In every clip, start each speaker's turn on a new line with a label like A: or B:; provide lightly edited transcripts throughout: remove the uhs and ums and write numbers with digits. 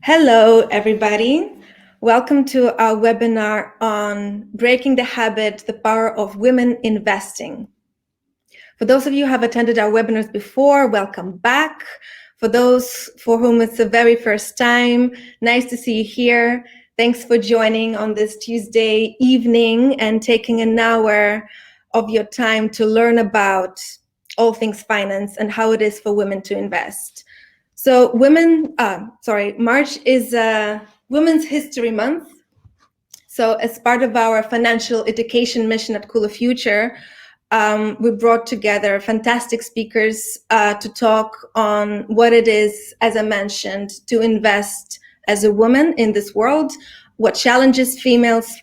A: Hello, everybody. Welcome to our webinar on Breaking the Habit, the Power of Women Investing. For those of you who have attended our webinars before, welcome back. For those for whom it's the very first time, nice to see you here. Thanks for joining on this Tuesday evening and taking an hour of your time to learn about all things finance and how it is for women to invest. So March is Women's History Month. So as part of our financial education mission at Cool Future, we brought together fantastic speakers to talk on what it is, as I mentioned, to invest as a woman in this world, what challenges females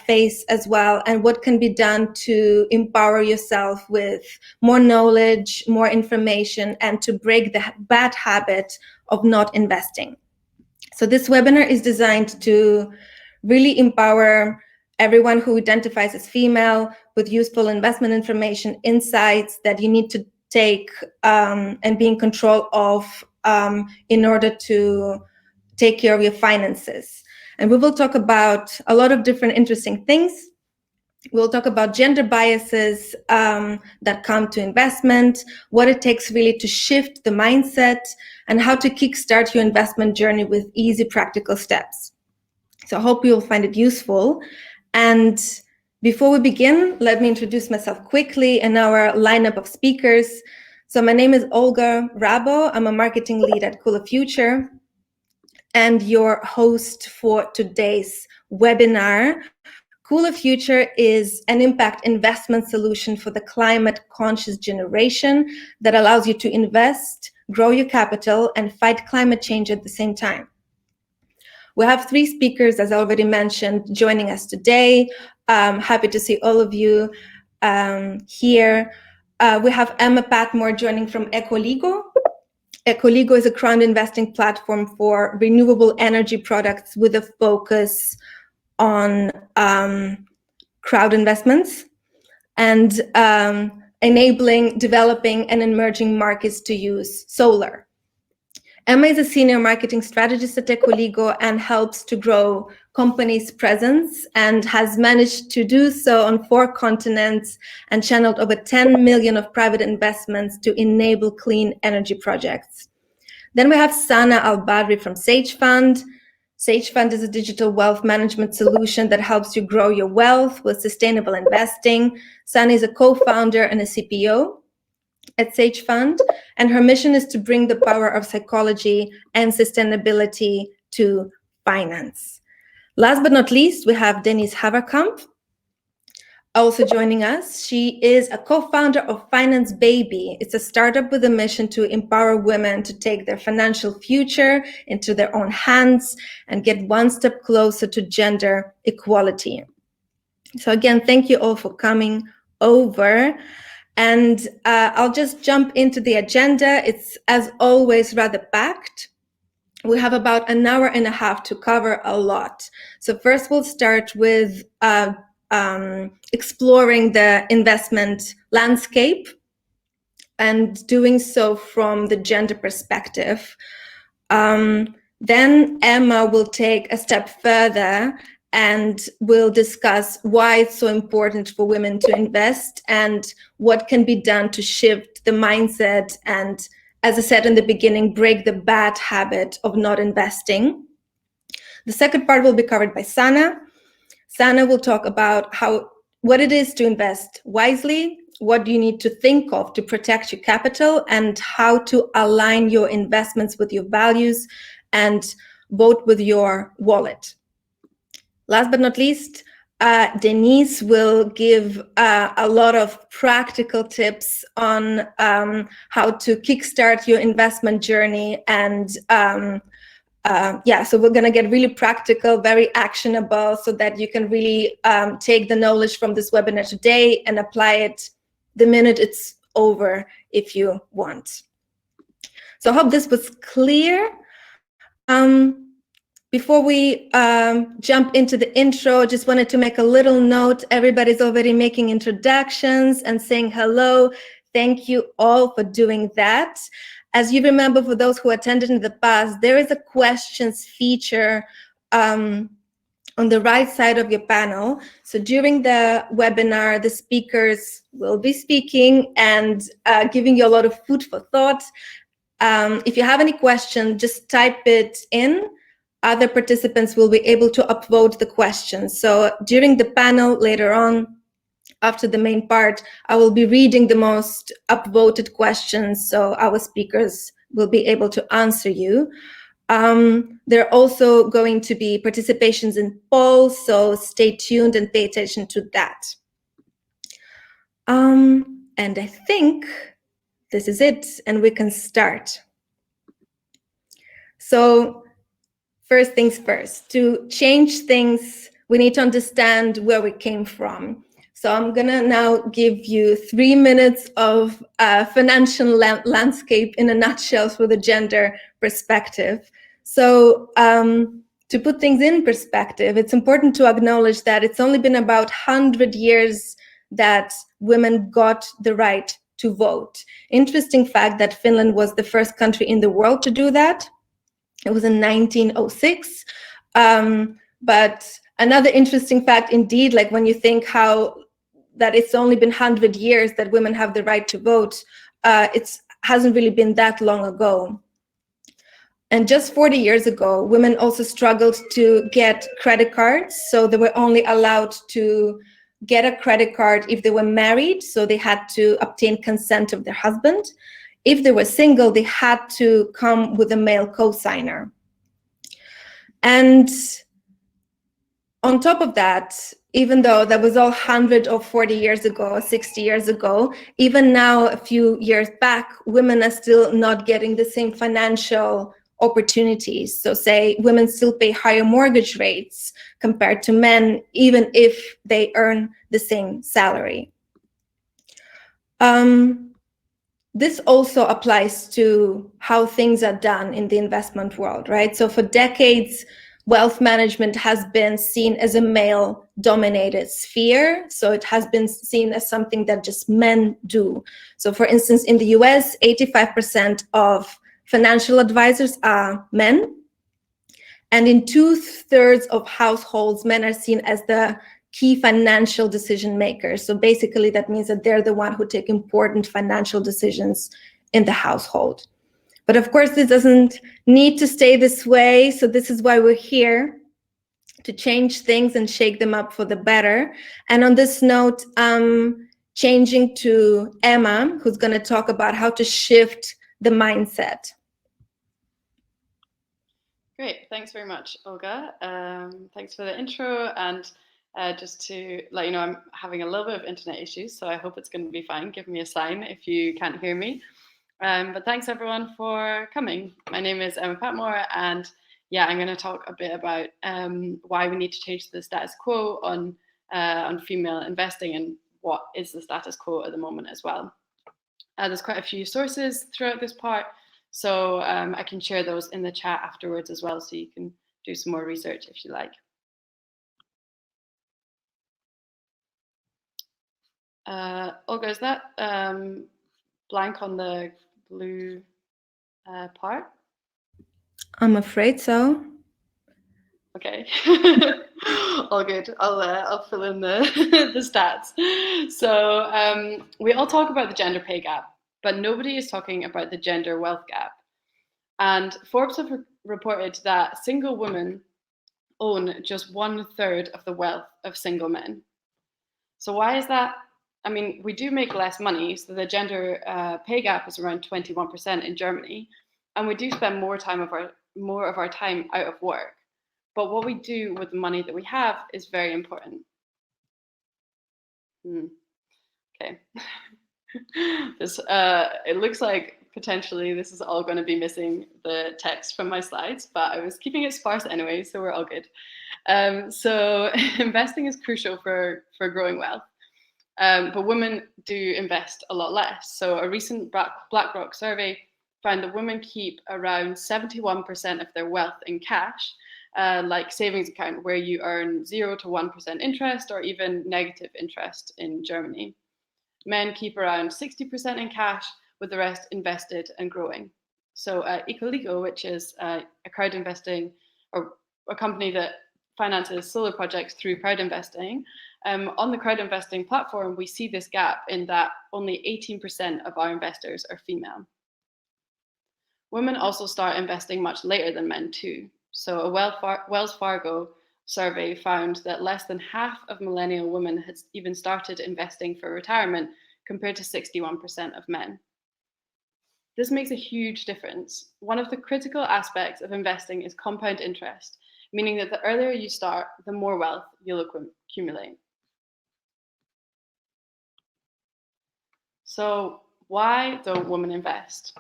A: face as well, and what can be done to empower yourself with more knowledge, more information, and to break the bad habit of not investing. So this webinar is designed to really empower everyone who identifies as female with useful investment information, insights that you need to take and be in control of in order to take care of your finances. And we will talk about a lot of different interesting things. We'll talk about gender biases that come to investment, what it takes really to shift the mindset, and how to kickstart your investment journey with easy, practical steps. So I hope you'll find it useful. And before we begin, let me introduce myself quickly and our lineup of speakers. So my name is Olga Rabo. I'm a marketing lead at Cool Future and your host for today's webinar. Cool Future is an impact investment solution for the climate-conscious generation that allows you to invest, grow your capital, and fight climate change at the same time. We have three speakers, as I already mentioned, joining us today. Happy to see all of you here. We have Emma Patmore joining from ecoligo. Ecoligo is a crowd investing platform for renewable energy products with a focus on crowd investments and enabling developing and emerging markets to use solar. Emma is a senior marketing strategist at ecoligo and helps to grow companies' presence and has managed to do so on 4 continents and channeled over 10 million of private investments to enable clean energy projects. Then we have Sana Al-Badri from Sage Fund. Sage Fund is a digital wealth management solution that helps you grow your wealth with sustainable investing. Sana is a co-founder and a CPO at Sage Fund, and her mission is to bring the power of psychology and sustainability to finance. Last but not least, we have Denise Haverkamp also joining us. She is a co-founder of Finance Baby. It's a startup with a mission to empower women to take their financial future into their own hands and get one step closer to gender equality. So again, thank you all for coming over. And I'll just jump into the agenda. It's, as always, rather packed. We have about an hour and a half to cover a lot. So first we'll start with exploring the investment landscape and doing so from the gender perspective. Then Emma will take a step further and we'll discuss why it's so important for women to invest and what can be done to shift the mindset and, as I said in the beginning, break the bad habit of not investing. The second part will be covered by Sana. Sana will talk about what it is to invest wisely, what you need to think of to protect your capital, and how to align your investments with your values and vote with your wallet. Last but not least, Denise will give a lot of practical tips on how to kickstart your investment journey. And so we're going to get really practical, very actionable, so that you can really take the knowledge from this webinar today and apply it the minute it's over if you want. So I hope this was clear. Before we jump into the intro, just wanted to make a little note. Everybody's already making introductions and saying hello. Thank you all for doing that. As you remember, for those who attended in the past, there is a questions feature on the right side of your panel. So during the webinar, the speakers will be speaking and giving you a lot of food for thought. If you have any questions, just type it in. Other participants will be able to upvote the questions. So during the panel later on, after the main part, I will be reading the most upvoted questions, so our speakers will be able to answer you. There are also going to be participations in polls, so stay tuned and pay attention to that. And I think this is it, and we can start. So first things first, to change things, we need to understand where we came from. So I'm gonna now give you 3 minutes of financial landscape in a nutshell through the gender perspective. So to put things in perspective, it's important to acknowledge that it's only been about 100 years that women got the right to vote. Interesting fact that Finland was the first country in the world to do that. It was in 1906. But another interesting fact indeed, like when you think how that it's only been 100 years that women have the right to vote, it hasn't really been that long ago. And just 40 years ago, women also struggled to get credit cards. So they were only allowed to get a credit card if they were married. So they had to obtain consent of their husband. If they were single, they had to come with a male co-signer. And on top of that, even though that was all 100 or 40 years ago, 60 years ago, even now, a few years back, women are still not getting the same financial opportunities. So say women still pay higher mortgage rates compared to men, even if they earn the same salary. This also applies to how things are done in the investment world, right? So for decades, wealth management has been seen as a male-dominated sphere. So it has been seen as something that just men do. So for instance, in the US, 85% of financial advisors are men. And in 2/3 of households, men are seen as the key financial decision makers. So basically that means that they're the one who take important financial decisions in the household. But of course, this doesn't need to stay this way. So this is why we're here, to change things and shake them up for the better. And on this note, changing to Emma, who's going to talk about how to shift the mindset.
B: Great, thanks very much, Olga. Thanks for the intro, and just to let you know, I'm having a little bit of internet issues, so I hope it's going to be fine. Give me a sign if you can't hear me. But thanks everyone for coming. My name is Emma Patmore, and yeah, I'm going to talk a bit about why we need to change the status quo on female investing and what is the status quo at the moment as well. There's quite a few sources throughout this part, so I can share those in the chat afterwards as well, so you can do some more research if you like. Olga, is that blank on the blue part?
A: I'm afraid so.
B: Okay, all good. I'll fill in the the stats. So we all talk about the gender pay gap, but nobody is talking about the gender wealth gap. And Forbes have reported that single women own just 1/3 of the wealth of single men. So why is that? I mean, we do make less money, so the gender pay gap is around 21% in Germany, and we do spend more of our time out of work. But what we do with the money that we have is very important. Okay. This it looks like potentially this is all going to be missing the text from my slides, but I was keeping it sparse anyway, so we're all good. So investing is crucial for growing wealth. But women do invest a lot less. So a recent BlackRock survey found that women keep around 71% of their wealth in cash, like savings account, where you earn 0 to 1% interest or even negative interest in Germany. Men keep around 60% in cash, with the rest invested and growing. So ecoligo, which is a crowd investing or a company that finances solar projects through crowd investing, on the crowd investing platform, we see this gap in that only 18% of our investors are female. Women also start investing much later than men too. So a Wells Fargo survey found that less than half of millennial women had even started investing for retirement, compared to 61% of men. This makes a huge difference. One of the critical aspects of investing is compound interest, meaning that the earlier you start, the more wealth you'll accumulate. So why don't women invest?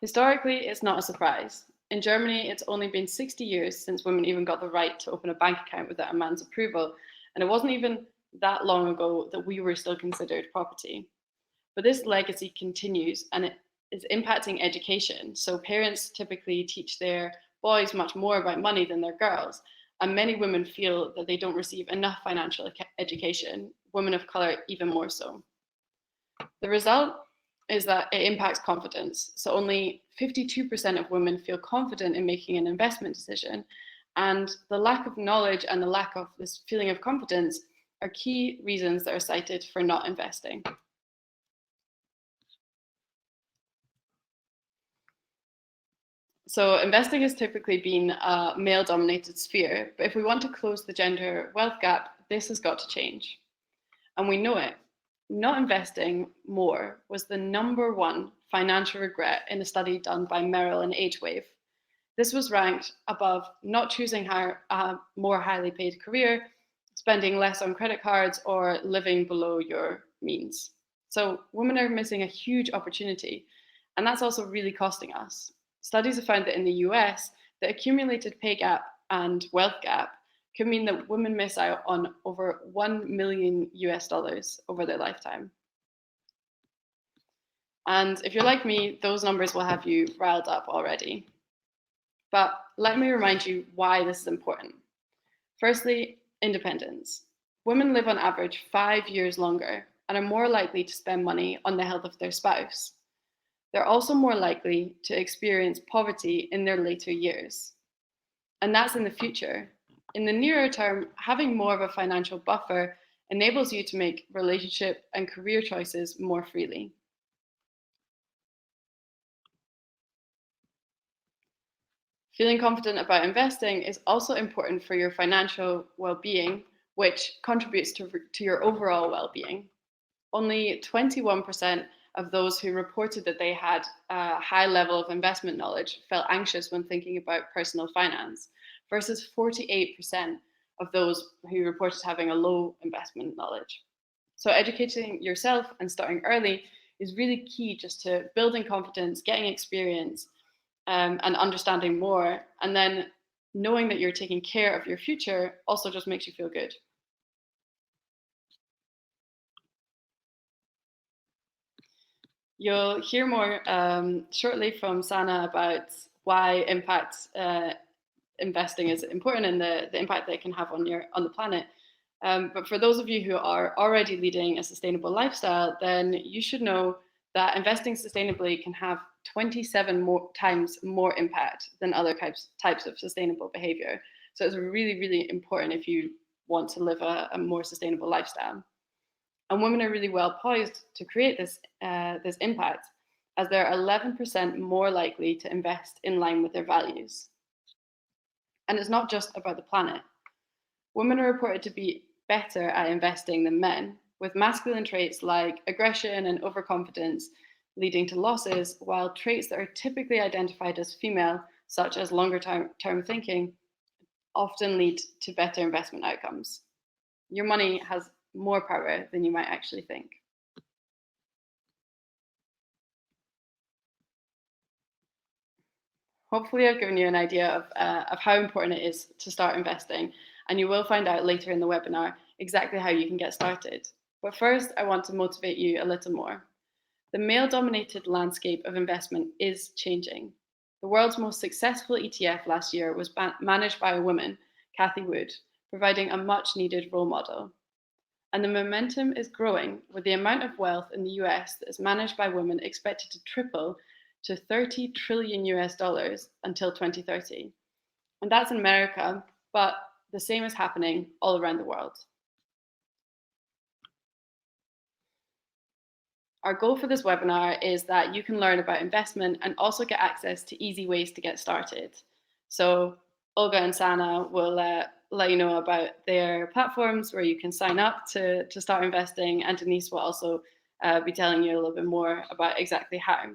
B: Historically, it's not a surprise. In Germany, it's only been 60 years since women even got the right to open a bank account without a man's approval, and it wasn't even that long ago that we were still considered property. But this legacy continues, and it is impacting education. So parents typically teach their boys much more about money than their girls, and many women feel that they don't receive enough financial education, women of color even more so. The result is that it impacts confidence. So only 52% of women feel confident in making an investment decision. And the lack of knowledge and the lack of this feeling of confidence are key reasons that are cited for not investing. So investing has typically been a male-dominated sphere, but if we want to close the gender wealth gap, this has got to change. And we know it. Not investing more was the #1 financial regret in a study done by Merrill and AgeWave. This was ranked above not choosing a more highly paid career, spending less on credit cards, or living below your means. So women are missing a huge opportunity, and that's also really costing us. Studies have found that in the US, the accumulated pay gap and wealth gap could mean that women miss out on over $1 million over their lifetime. And if you're like me, those numbers will have you riled up already. But let me remind you why this is important. Firstly, independence. Women live on average 5 years longer and are more likely to spend money on the health of their spouse. They're also more likely to experience poverty in their later years. And that's in the future. In the nearer term, having more of a financial buffer enables you to make relationship and career choices more freely. Feeling confident about investing is also important for your financial well-being, which contributes to your overall well-being. Only 21% of those who reported that they had a high level of investment knowledge felt anxious when thinking about personal finance, versus 48% of those who reported having a low investment knowledge. So educating yourself and starting early is really key just to building confidence, getting experience, and understanding more. And then knowing that you're taking care of your future also just makes you feel good. You'll hear more shortly from Sana about why impact investing is important and the impact that it can have on the planet. But for those of you who are already leading a sustainable lifestyle, then you should know that investing sustainably can have 27 times more impact than other types of sustainable behavior. So it's really, really important if you want to live a more sustainable lifestyle. And women are really well poised to create this impact, as they're 11% more likely to invest in line with their values. And it's not just about the planet. Women are reported to be better at investing than men, with masculine traits like aggression and overconfidence leading to losses, while traits that are typically identified as female, such as longer term thinking, often lead to better investment outcomes. Your money has more power than you might actually think. Hopefully I've given you an idea of how important it is to start investing, and you will find out later in the webinar exactly how you can get started. But first, I want to motivate you a little more. The male-dominated landscape of investment is changing. The world's most successful ETF last year was managed by a woman, Cathie Wood, providing a much-needed role model. And the momentum is growing, with the amount of wealth in the US that is managed by women expected to triple to 30 trillion US dollars until 2030. And that's in America, but the same is happening all around the world. Our goal for this webinar is that you can learn about investment and also get access to easy ways to get started. So Olga and Sana will let you know about their platforms where you can sign up to start investing, and Denise will also be telling you a little bit more about exactly how.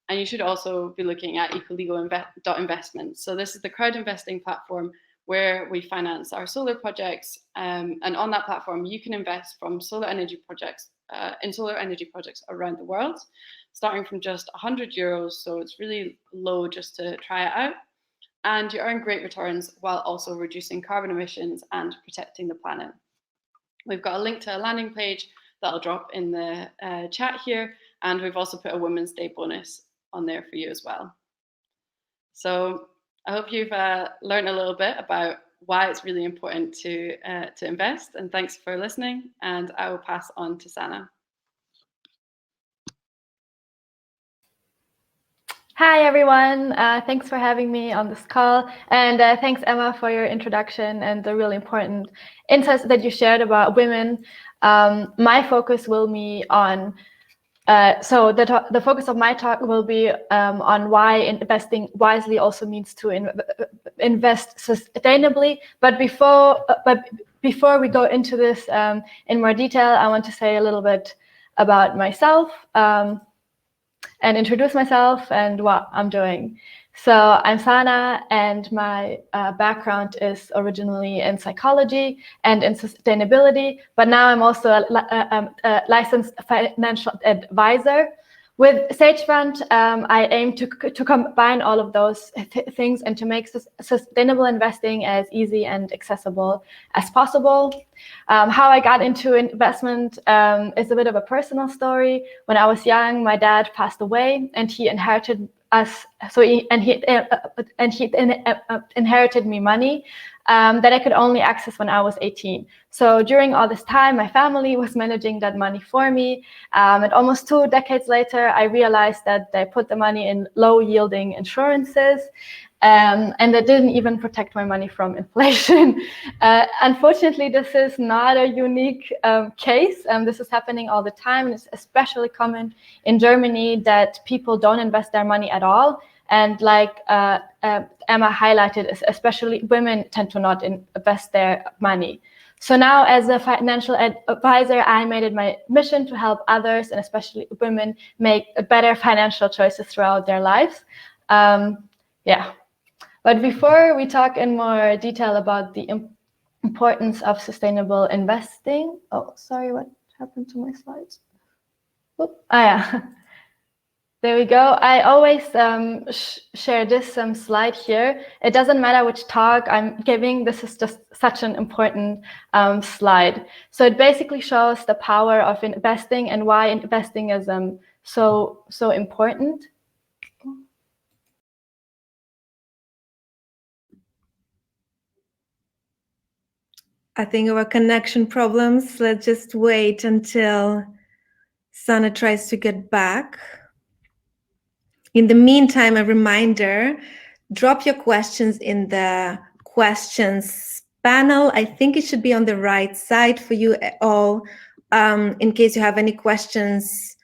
B: And you should also be looking at ecoligo.investments. So this is the crowd investing platform where we finance our solar projects. And on that platform, you can invest from solar energy projects in solar energy projects around the world, starting from just €100. So it's really low just to try it out. And you earn great returns while also reducing carbon emissions and protecting the planet. We've got a link to a landing page that I'll drop in the chat here. And we've also put a Women's Day bonus on there for you as well. So I hope you've learned a little bit about why it's really important to invest. And thanks for listening. And I will pass on to Sana.
C: Hi, everyone. Thanks for having me on this call. And thanks, Emma, for your introduction and the really important insights that you shared about women. My focus will be on so the focus of my talk will be on why investing wisely also means to invest sustainably. But before we go into this in more detail, I want to say a little bit about myself and introduce myself and what I'm doing. So I'm Sana, and my background is originally in psychology and in sustainability, but now I'm also a licensed financial advisor. With Sage Fund, I aim to combine all of those things and to make sustainable investing as easy and accessible as possible. How I got into investment is a bit of a personal story. When I was young, my dad passed away, and he inherited us. He inherited me money that I could only access when I was 18. So during all this time, my family was managing that money for me. And almost 2 decades later, I realized that they put the money in low-yielding insurances, and that didn't even protect my money from inflation. Unfortunately, this is not a unique case. This is happening all the time, and it's especially common in Germany that people don't invest their money at all. And like Emma highlighted, especially women tend to not invest their money. So now, as a financial advisor, I made it my mission to help others, and especially women, make better financial choices throughout their lives. But before we talk in more detail about the importance of sustainable investing, oh, sorry, what happened to my slides? There we go. I always share this slide here. It doesn't matter which talk I'm giving. This is just such an important slide. So it basically shows the power of investing and why investing is so important.
A: I think our connection problems. Let's just wait until Sana tries to get back. In the meantime, a reminder, drop your questions in the questions panel. I think it should be on the right side for you all, in case you have any questions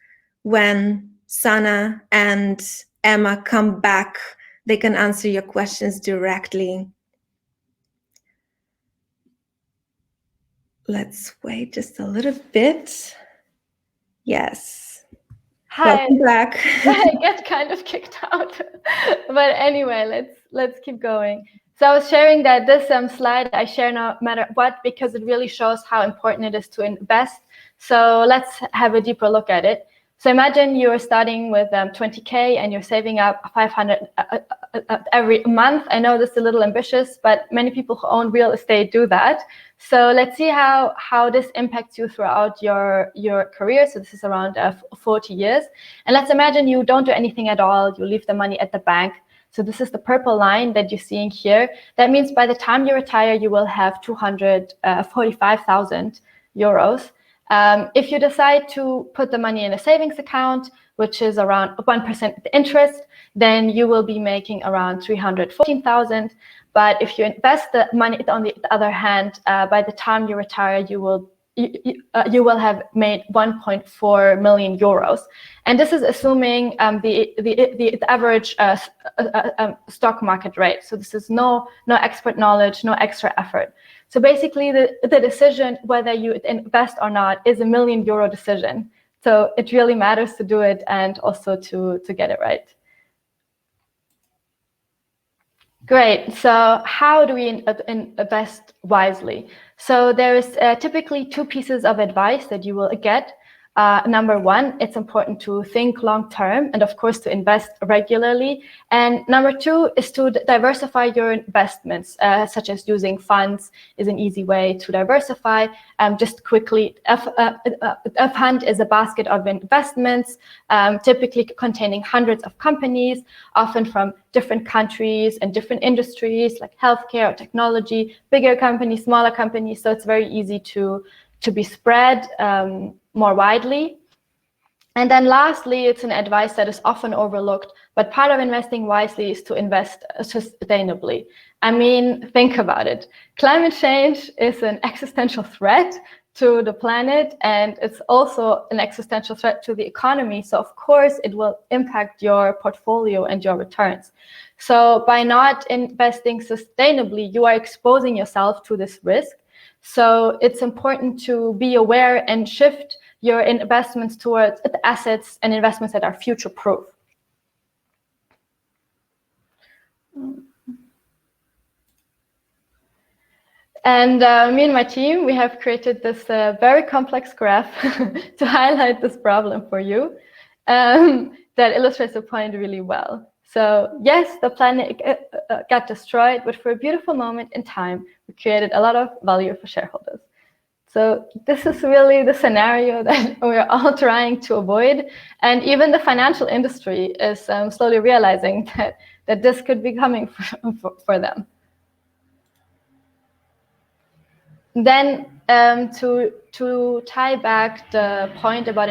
A: when Sana and Emma come back. They can answer your questions directly. Let's wait just a little bit. Yes.
C: Hi.
A: Welcome back.
C: I get kind of kicked out. But anyway, let's keep going. So I was sharing that this slide I share no matter what, because it really shows how important it is to invest. So let's have a deeper look at it. So imagine you're starting with 20K and you're saving up 500 every month. I know this is a little ambitious, but many people who own real estate do that. So let's see how this impacts you throughout your career. So this is around 40 years. And let's imagine you don't do anything at all. You leave the money at the bank. So this is the purple line that you're seeing here. That means by the time you retire, you will have 245,000 euros. If you decide to put the money in a savings account, which is around 1% interest, then you will be making around 314,000. But if you invest the money, on the other hand, by the time you retire, you will have made 1.4 million euros. And this is assuming the average stock market rate. So this is no expert knowledge, no extra effort. So basically, the decision whether you invest or not is a €1 million decision. So it really matters to do it and also to get it right. Great. So how do we invest wisely? So there is typically two pieces of advice that you will get. Number one, it's important to think long term and of course to invest regularly. And number two is to diversify your investments, such as using funds is an easy way to diversify. Just quickly, a fund is a basket of investments, typically containing hundreds of companies, often from different countries and different industries like healthcare or technology, bigger companies, smaller companies. So it's very easy to be spread more widely. And then lastly, it's an advice that is often overlooked, but part of investing wisely is to invest sustainably. I mean, think about it. Climate change is an existential threat to the planet, and it's also an existential threat to the economy. So of course, it will impact your portfolio and your returns. So by not investing sustainably, you are exposing yourself to this risk. So it's important to be aware and shift your investments towards assets and investments that are future-proof. And me and my team, we have created this very complex graph to highlight this problem for you that illustrates the point really well. So yes, the planet got destroyed, but for a beautiful moment in time, we created a lot of value for shareholders. So this is really the scenario that we're all trying to avoid. And even the financial industry is slowly realizing that this could be coming for them. Then to tie back the point about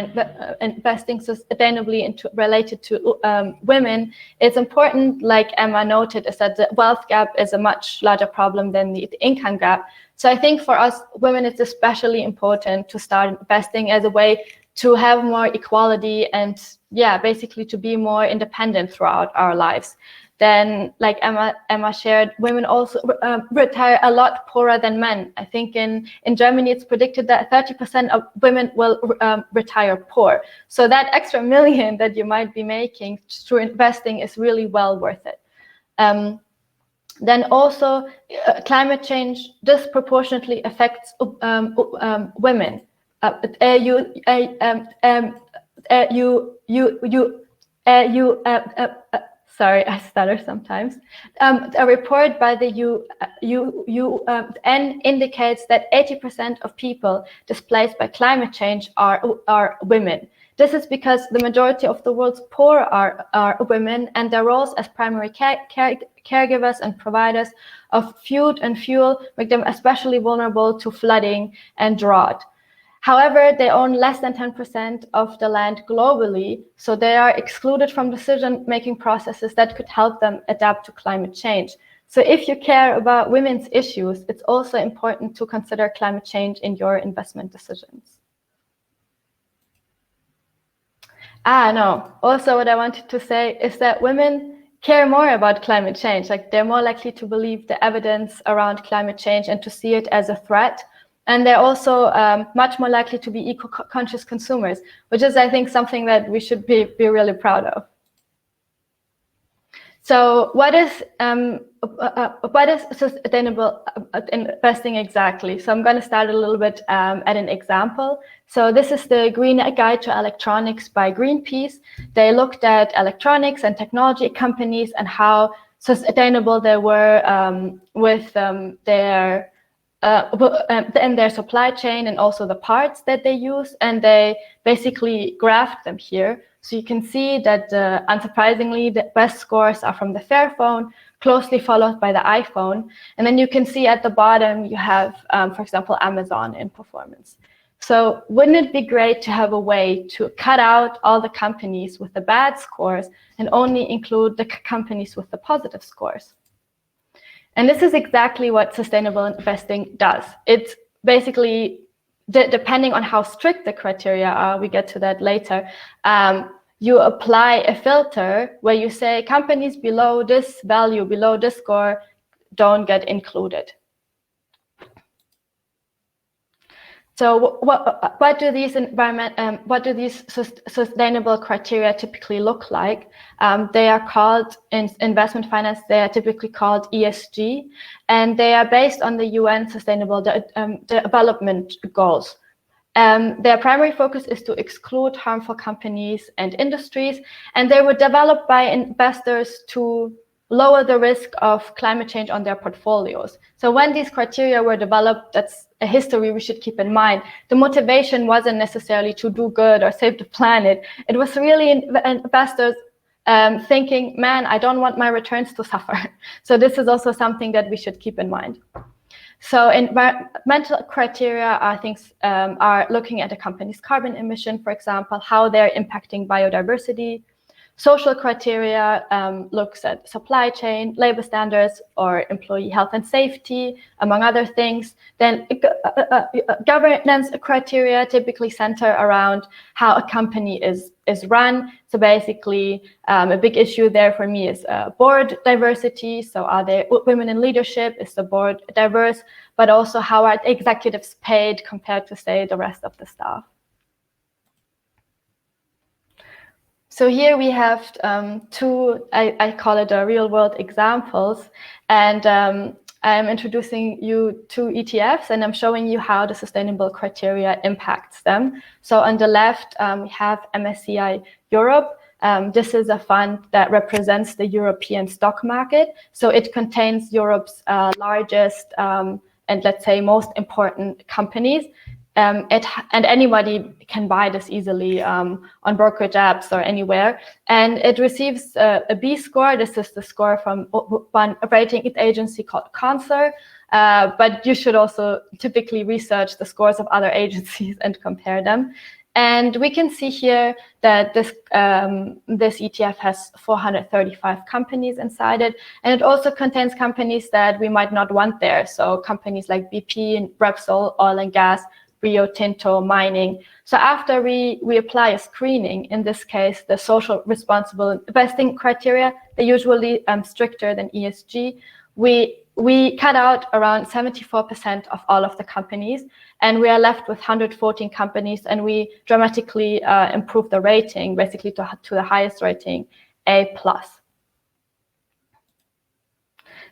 C: investing sustainably related to women, it's important, like Emma noted, is that the wealth gap is a much larger problem than the income gap. So I think for us women, it's especially important to start investing as a way to have more equality and, yeah, basically to be more independent throughout our lives. Then, like Emma shared, women also retire a lot poorer than men. I think in Germany, it's predicted that 30% of women will retire poor. So that extra million that you might be making through investing is really well worth it. Then also, climate change disproportionately affects women. Sorry, I stutter sometimes. A report by the UN indicates that 80% of people displaced by climate change are women. This is because the majority of the world's poor are women, and their roles as primary caregivers and providers of food and fuel make them especially vulnerable to flooding and drought. However, they own less than 10% of the land globally, so they are excluded from decision-making processes that could help them adapt to climate change. So if you care about women's issues, it's also important to consider climate change in your investment decisions. No. Also, what I wanted to say is that women care more about climate change. Like, they're more likely to believe the evidence around climate change and to see it as a threat. And they're also much more likely to be eco-conscious consumers, which is, I think, something that we should be really proud of. So what is sustainable investing exactly? So I'm going to start a little bit at an example. So this is the Green Guide to Electronics by Greenpeace. They looked at electronics and technology companies and how sustainable they were with their in their supply chain and also the parts that they use, and they basically graphed them here. So you can see that unsurprisingly, the best scores are from the Fairphone, closely followed by the iPhone. And then you can see at the bottom, you have, for example, Amazon in performance. So wouldn't it be great to have a way to cut out all the companies with the bad scores and only include the companies with the positive scores? And this is exactly what sustainable investing does. It's basically, depending on how strict the criteria are, we get to that later, you apply a filter where you say companies below this value, below this score, don't get included. So what do these sustainable criteria typically look like? They are called, in investment finance, they are typically called ESG, and they are based on the UN Sustainable Development Goals. Their primary focus is to exclude harmful companies and industries, and they were developed by investors to lower the risk of climate change on their portfolios. So when these criteria were developed, that's a history we should keep in mind. The motivation wasn't necessarily to do good or save the planet. It was really investors thinking, man, I don't want my returns to suffer. So this is also something that we should keep in mind. So environmental criteria are things are looking at a company's carbon emission, for example, how they're impacting biodiversity. Social criteria looks at supply chain, labor standards, or employee health and safety, among other things. Then governance criteria typically center around how a company is run. So basically, a big issue there for me is board diversity. So are there women in leadership? Is the board diverse? But also how are executives paid compared to, say, the rest of the staff? So here we have two, I call it real world examples, and I'm introducing you two ETFs, and I'm showing you how the sustainable criteria impacts them. So on the left, we have MSCI Europe. This is a fund that represents the European stock market. So it contains Europe's largest and, let's say, most important companies. And anybody can buy this easily on brokerage apps or anywhere. And it receives a B score. This is the score from one rating agency called Conser. But you should also typically research the scores of other agencies and compare them. And we can see here that this ETF has 435 companies inside it. And it also contains companies that we might not want there. So companies like BP and Repsol, oil and gas, Rio Tinto, mining. So after we apply a screening, in this case, the social responsible investing criteria, they're usually stricter than ESG. We cut out around 74% of all of the companies, and we are left with 114 companies, and we dramatically improve the rating, basically to the highest rating, A+.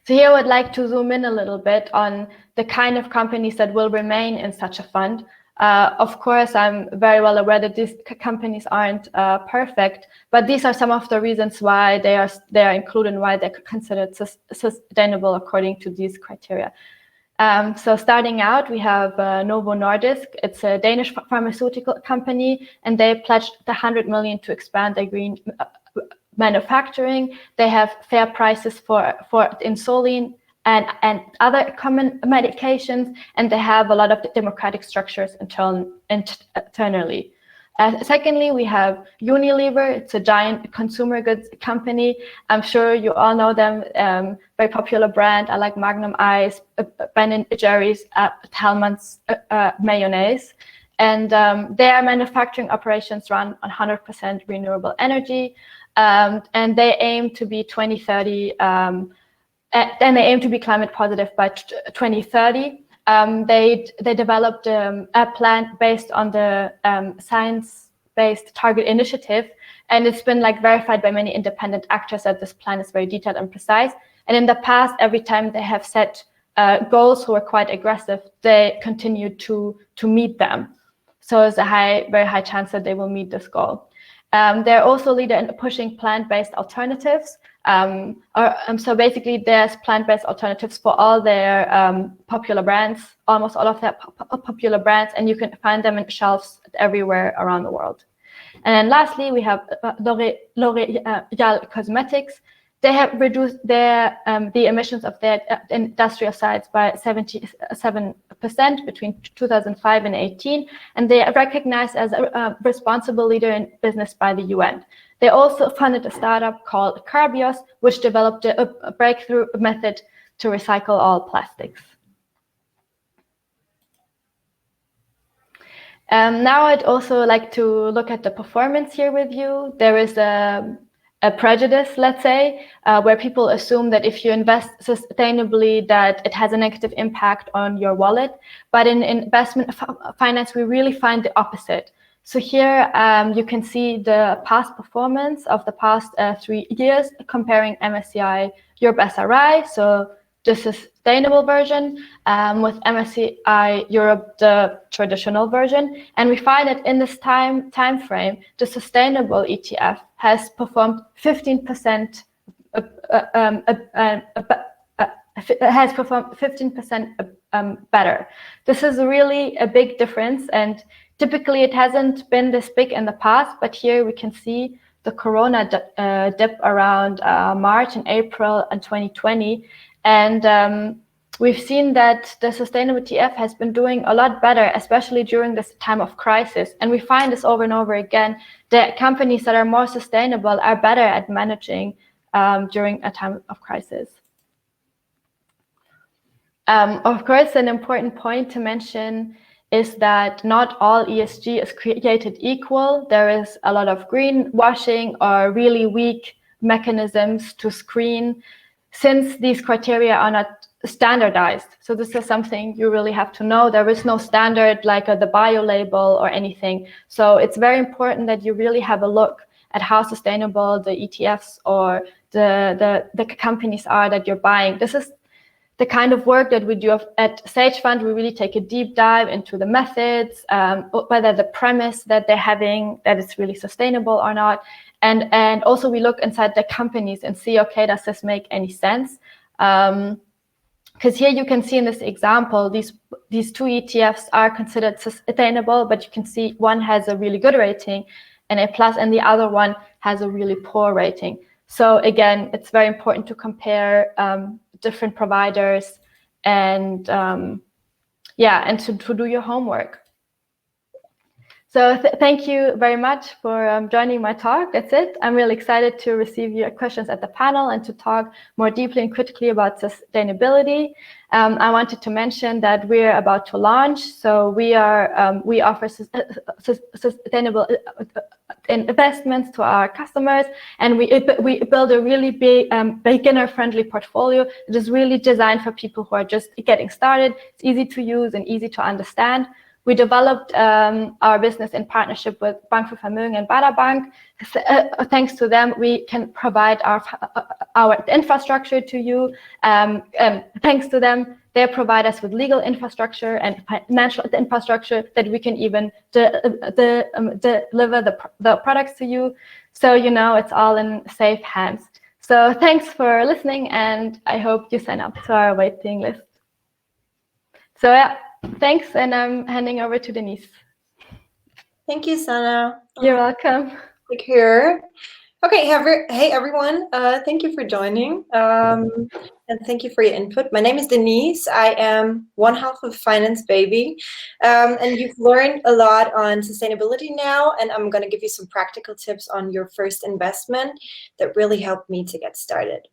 C: So here I would like to zoom in a little bit on the kind of companies that will remain in such a fund. Of course, I'm very well aware that these companies aren't perfect, but these are some of the reasons why they are included and why they're considered sustainable according to these criteria. So starting out, we have Novo Nordisk. It's a Danish pharmaceutical company, and they pledged the 100 million to expand their green manufacturing. They have fair prices for insulin and other common medications, and they have a lot of democratic structures internally. Secondly, we have Unilever. It's a giant consumer goods company. I'm sure you all know them. Very popular brand. I like Magnum Ice, Ben & Jerry's, Hellmann's mayonnaise. And their manufacturing operations run on 100% renewable energy. And they aim to be 2030, and they aim to be climate positive by 2030. They developed a plan based on the Science-Based Target Initiative, and it's been verified by many independent actors that this plan is very detailed and precise. And in the past, every time they have set goals who are quite aggressive, they continue to meet them. So there's a very high chance that they will meet this goal. They're also leader in pushing plant-based alternatives. So basically, there's plant-based alternatives for all their popular brands, almost all of their popular brands, and you can find them in shelves everywhere around the world. And then lastly, we have L'Oréal Cosmetics. they have reduced their the emissions of their industrial sites by 77% between 2005 and 18, and they are recognized as a responsible leader in business by the UN. They also funded a startup called Carbios, which developed a breakthrough method to recycle all plastics. Now I'd also like to look at the performance here with you. There is a prejudice, let's say, where people assume that if you invest sustainably, that it has a negative impact on your wallet. But in investment finance, we really find the opposite. So here you can see the past performance of the past 3 years, comparing MSCI Europe SRI, so the sustainable version, with MSCI Europe, the traditional version. And we find that in this time frame, the sustainable ETF has performed 15% better. This is really a big difference, and typically it hasn't been this big in the past, but here we can see the Corona dip around March and April in 2020. And we've seen that the sustainable ETF has been doing a lot better, especially during this time of crisis. And we find this over and over again, that companies that are more sustainable are better at managing during a time of crisis. Of course, an important point to mention is that not all ESG is created equal. There is a lot of greenwashing or really weak mechanisms to screen, since these criteria are not standardized. So this is something you really have to know. There is no standard like the bio label or anything. So it's very important that you really have a look at how sustainable the ETFs or the companies are that you're buying. This is the kind of work that we do at Sage Fund. We really take a deep dive into the methods, whether the premise that they're having, that it's really sustainable or not. And also we look inside the companies and see, okay, does this make any sense? Because here you can see in this example, these two ETFs are considered sustainable, but you can see one has a really good rating, an A+, and the other one has a really poor rating. So again, it's very important to compare different providers and to do your homework. So thank you very much for joining my talk. That's it. I'm really excited to receive your questions at the panel and to talk more deeply and critically about sustainability. I wanted to mention that we're about to launch. So we offer sustainable investments to our customers, and we build a really big beginner-friendly portfolio that is really designed for people who are just getting started. It's easy to use and easy to understand. We developed our business in partnership with Bank für Vermögen and Bada Bank. Thanks to them, we can provide our infrastructure to you. Thanks to them, they provide us with legal infrastructure and financial infrastructure that we can even deliver the products to you. So, you know, it's all in safe hands. So thanks for listening, and I hope you sign up to our waiting list. So yeah. Thanks, and I'm handing over to Denise.
D: Thank you, Sana.
C: You're welcome.
D: Click here. Okay, hey everyone. Thank you for joining, and thank you for your input. My name is Denise. I am one half of Finance Baby, and you've learned a lot on sustainability now, and I'm going to give you some practical tips on your first investment that really helped me to get started.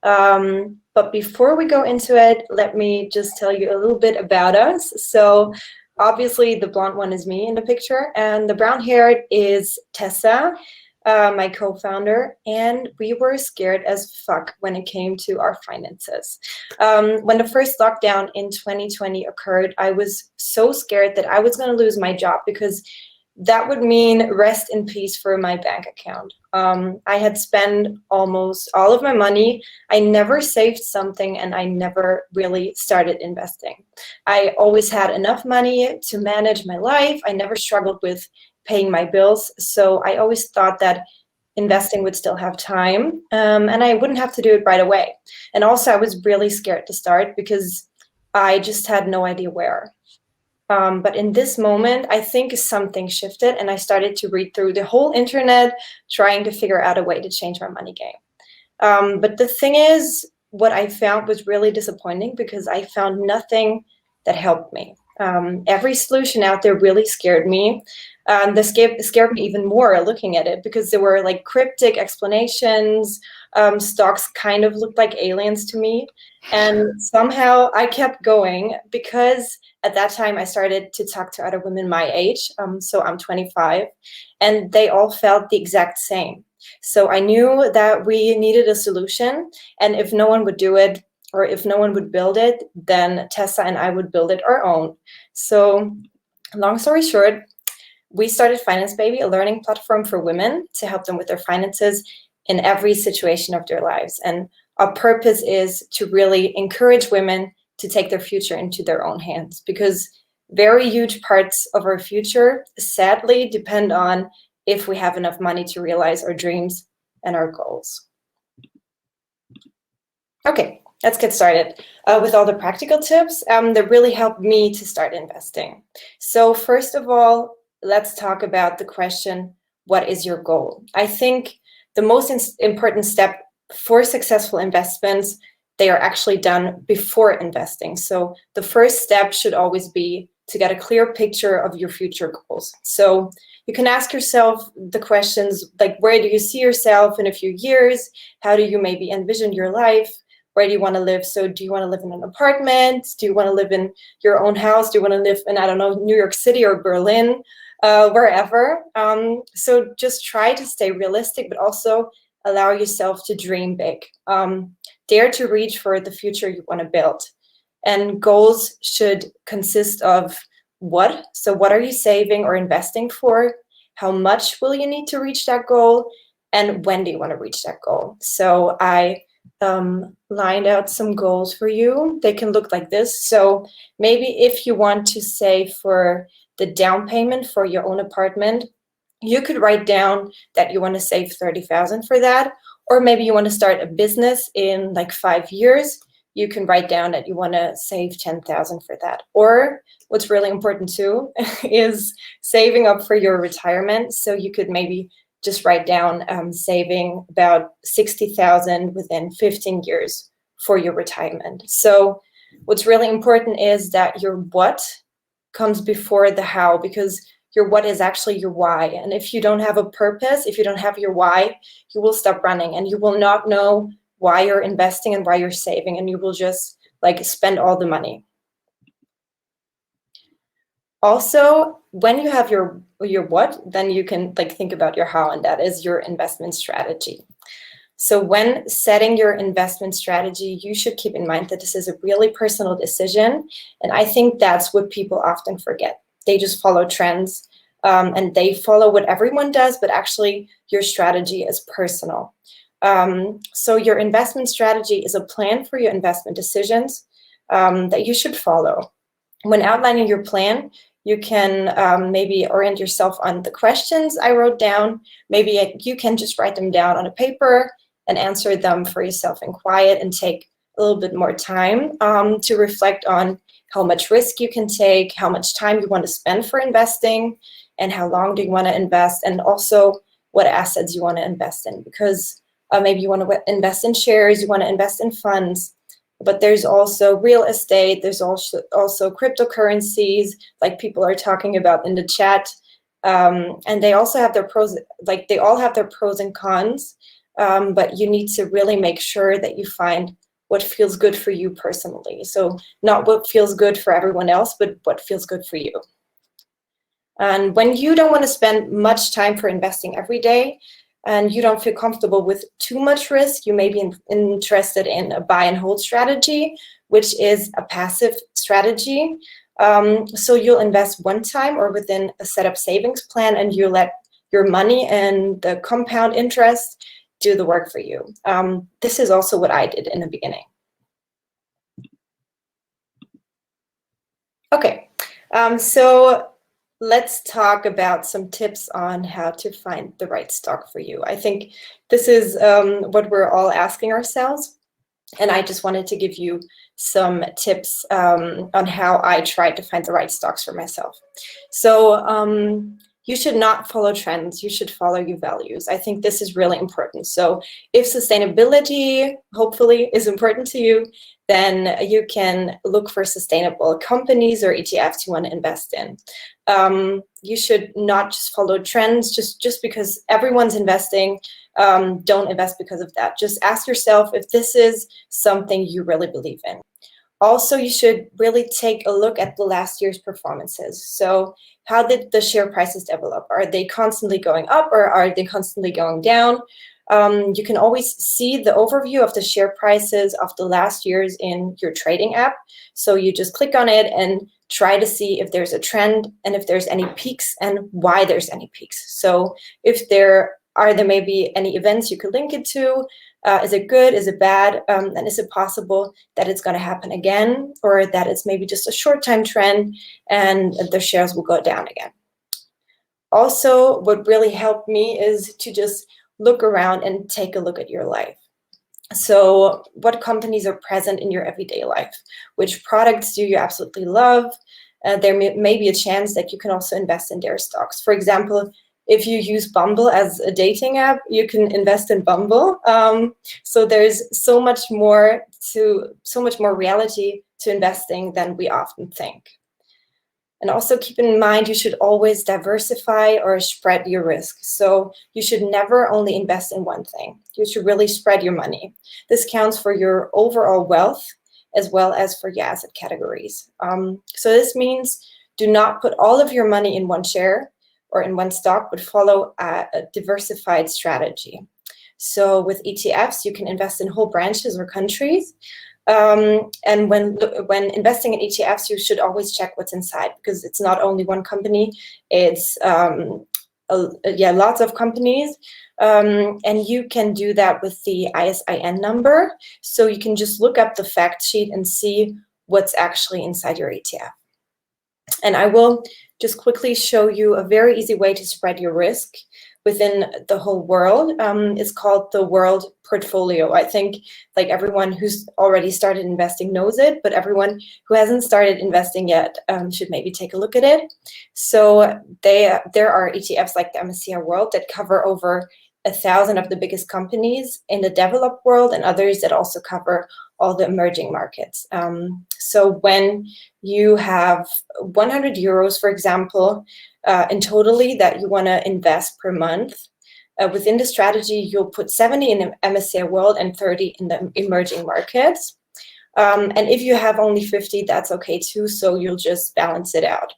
D: But before we go into it, let me just tell you a little bit about us. So obviously the blonde one is me in the picture, and the brown haired is Tessa, my co-founder, and we were scared as fuck when it came to our finances. When the first lockdown in 2020 occurred, I was so scared that I was going to lose my job, because that would mean rest in peace for my bank account. I had spent almost all of my money. I never saved something, and I never really started investing. I always had enough money to manage my life. I never struggled with paying my bills. So I always thought that investing would still have time, and I wouldn't have to do it right away. And also I was really scared to start because I just had no idea where. But in this moment, I think something shifted, and I started to read through the whole internet, trying to figure out a way to change my money game. But the thing is, what I found was really disappointing because I found nothing that helped me. Every solution out there really scared me. This scared me even more looking at it because there were like cryptic explanations. Stocks kind of looked like aliens to me. And somehow I kept going because at that time I started to talk to other women my age. So I'm 25, and they all felt the exact same. So I knew that we needed a solution, and if no one would do it, or if no one would build it, then Tessa and I would build it our own. So long story short, we started Finance Baby, a learning platform for women to help them with their finances in every situation of their lives. And our purpose is to really encourage women to take their future into their own hands, because very huge parts of our future sadly depend on if we have enough money to realize our dreams and our goals. Okay, let's get started with all the practical tips that really helped me to start investing. So first of all, let's talk about the question, what is your goal? I think the most important step for successful investments, they are actually done before investing. So the first step should always be to get a clear picture of your future goals. So you can ask yourself the questions like, where do you see yourself in a few years? How do you maybe envision your life? Where do you want to live? So do you want to live in an apartment? Do you want to live in your own house? Do you want to live in, I don't know, New York City or Berlin, wherever? So just try to stay realistic, but also allow yourself to dream big. Dare to reach for the future you want to build. And goals should consist of what? So what are you saving or investing for? How much will you need to reach that goal? And when do you want to reach that goal? So I lined out some goals for you. They can look like this. So maybe if you want to save for the down payment for your own apartment, you could write down that you want to save 30,000 for that. Or maybe you want to start a business in like 5 years. You can write down that you want to save 10,000 for that. Or what's really important too is saving up for your retirement. So you could maybe just write down saving about 60,000 within 15 years for your retirement. So what's really important is that your what comes before the how, because your what is actually your why. And if you don't have a purpose, if you don't have your why, you will stop running and you will not know why you're investing and why you're saving, and you will just like spend all the money. Also, when you have your what, then you can like think about your how, and that is your investment strategy. So when setting your investment strategy, you should keep in mind that this is a really personal decision. And I think that's what people often forget. They just follow trends and they follow what everyone does, but actually your strategy is personal. So your investment strategy is a plan for your investment decisions that you should follow. When outlining your plan, you can maybe orient yourself on the questions I wrote down. Maybe you can just write them down on a paper and answer them for yourself in quiet and take a little bit more time to reflect on how much risk you can take, how much time you want to spend for investing, and how long do you want to invest, and also what assets you want to invest in. Because maybe you want to invest in shares, you want to invest in funds, but there's also real estate, there's also cryptocurrencies, like people are talking about in the chat, and they also have their pros, like they all have their pros and cons, but you need to really make sure that you find what feels good for you personally. So not what feels good for everyone else, but what feels good for you. And when you don't want to spend much time for investing every day, and you don't feel comfortable with too much risk, you may be interested in a buy and hold strategy, which is a passive strategy. So you'll invest one time or within a set up savings plan, and you let your money and the compound interest do the work for you. This is also what I did in the beginning. Okay, so let's talk about some tips on how to find the right stock for you. I think this is what we're all asking ourselves, and I just wanted to give you some tips on how I tried to find the right stocks for myself. So you should not follow trends. You should follow your values. I think this is really important. So if sustainability, hopefully, is important to you, then you can look for sustainable companies or ETFs you want to invest in. You should not just follow trends just because everyone's investing. Don't invest because of that. Just ask yourself if this is something you really believe in. Also, you should really take a look at the last year's performances. So how did the share prices develop? Are they constantly going up or are they constantly going down? You can always see the overview of the share prices of the last years in your trading app. So you just click on it and try to see if there's a trend and if there's any peaks and why there's any peaks. So if there may be any events you could link it to, is it good, is it bad, and is it possible that it's going to happen again, or that it's maybe just a short-time trend and the shares will go down again. Also, what really helped me is to just look around and take a look at your life. So what companies are present in your everyday life? Which products do you absolutely love? There may be a chance that you can also invest in their stocks. For example, if you use Bumble as a dating app, you can invest in Bumble. So there's so much more reality to investing than we often think. And also keep in mind, you should always diversify or spread your risk. So you should never only invest in one thing. You should really spread your money. This counts for your overall wealth as well as for your asset categories. So this means do not put all of your money in one share or in one stock, but follow a diversified strategy. So with ETFs, you can invest in whole branches or countries. And when investing in ETFs, you should always check what's inside, because it's not only one company, it's lots of companies. And you can do that with the ISIN number. So you can just look up the fact sheet and see what's actually inside your ETF. And I will just quickly show you a very easy way to spread your risk within the whole world. It's called the World Portfolio. I think like everyone who's already started investing knows it, but everyone who hasn't started investing yet should maybe take a look at it. So there are ETFs like the MSCI World that cover over 1,000 of the biggest companies in the developed world, and others that also cover all the emerging markets. So when you have 100 euros, for example, in totally that you want to invest per month, within the strategy, you'll put 70 in the MSCI World and 30 in the emerging markets. And if you have only 50, that's okay too, so you'll just balance it out.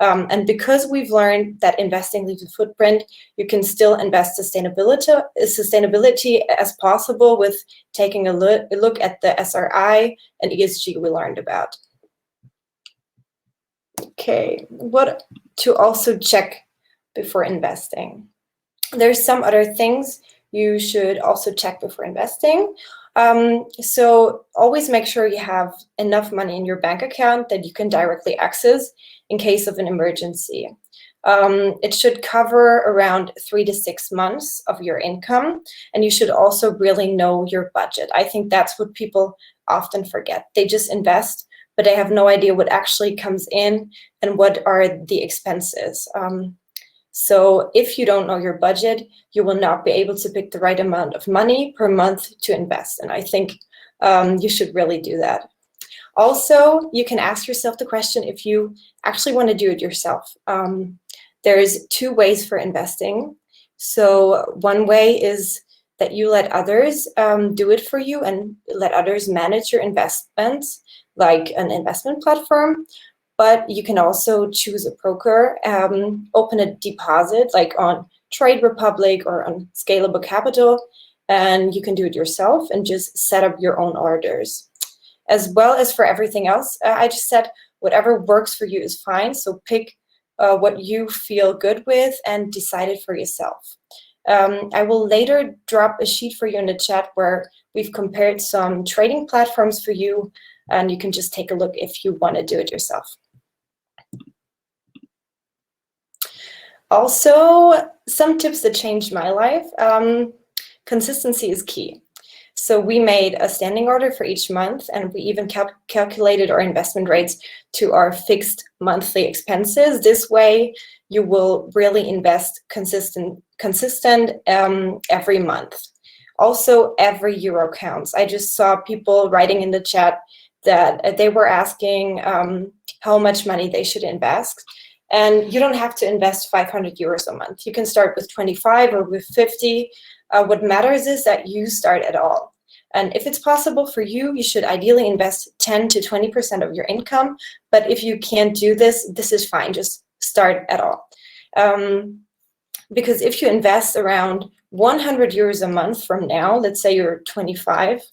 D: And because we've learned that investing leaves a footprint, you can still invest sustainability as possible with taking a look at the SRI and ESG we learned about. Okay, what to also check before investing. There's some other things you should also check before investing. So always make sure you have enough money in your bank account that you can directly access in case of an emergency. It should cover around 3 to 6 months of your income, and you should also really know your budget. I think that's what people often forget. They just invest, but they have no idea what actually comes in and what are the expenses. So if you don't know your budget, you will not be able to pick the right amount of money per month to invest. And I think you should really do that. Also, you can ask yourself the question if you actually want to do it yourself. There's 2 ways for investing. So one way is that you let others do it for you and let others manage your investments, like an investment platform. But you can also choose a broker, open a deposit like on Trade Republic or on Scalable Capital, and you can do it yourself and just set up your own orders. As well as for everything else, I just said whatever works for you is fine. So pick what you feel good with and decide it for yourself. I will later drop a sheet for you in the chat where we've compared some trading platforms for you, and you can just take a look if you want to do it yourself. Also, some tips that changed my life. Consistency is key. So we made a standing order for each month, and we even calculated our investment rates to our fixed monthly expenses. This way, you will really invest consistent every month. Also, every euro counts. I just saw people writing in the chat that they were asking how much money they should invest. And you don't have to invest 500 euros a month. You can start with 25 or with 50. What matters is that you start at all. And if it's possible for you, you should ideally invest 10 to 20% of your income. But if you can't do this, this is fine. Just start at all. Because if you invest around 100 euros a month from now, let's say you're 25,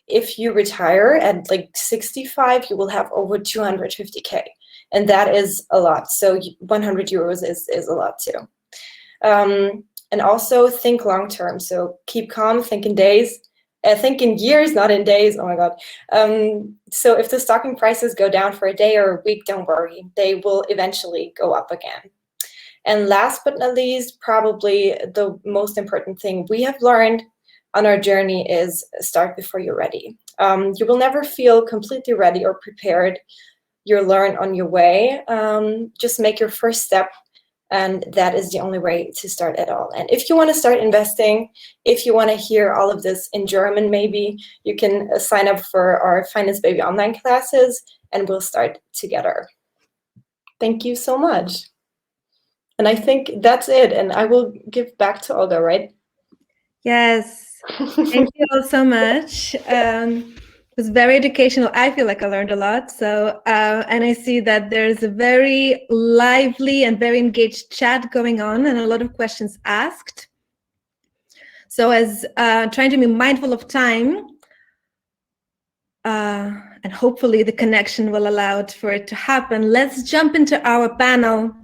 D: if you retire at like 65, you will have over 250K. And that is a lot. So 100 euros is a lot too. And also think long term. So keep calm, think in days, think in years, not in days. Oh my God. So if the stocking prices go down for a day or a week, don't worry. They will eventually go up again. And last but not least, probably the most important thing we have learned on our journey is start before you're ready. You will never feel completely ready or prepared. You'll learn on your way. Just make your first step, and that is the only way to start at all. And if you want to start investing, if you want to hear all of this in German, maybe you can sign up for our Finance Baby online classes, and we'll start together. Thank you so much. And I think that's it. And I will give back to Olga, right?
A: Yes. Thank you all so much. It was very educational. I feel like I learned a lot. So, and I see that there's a very lively and very engaged chat going on and a lot of questions asked. So as trying to be mindful of time, and hopefully the connection will allow for it to happen, let's jump into our panel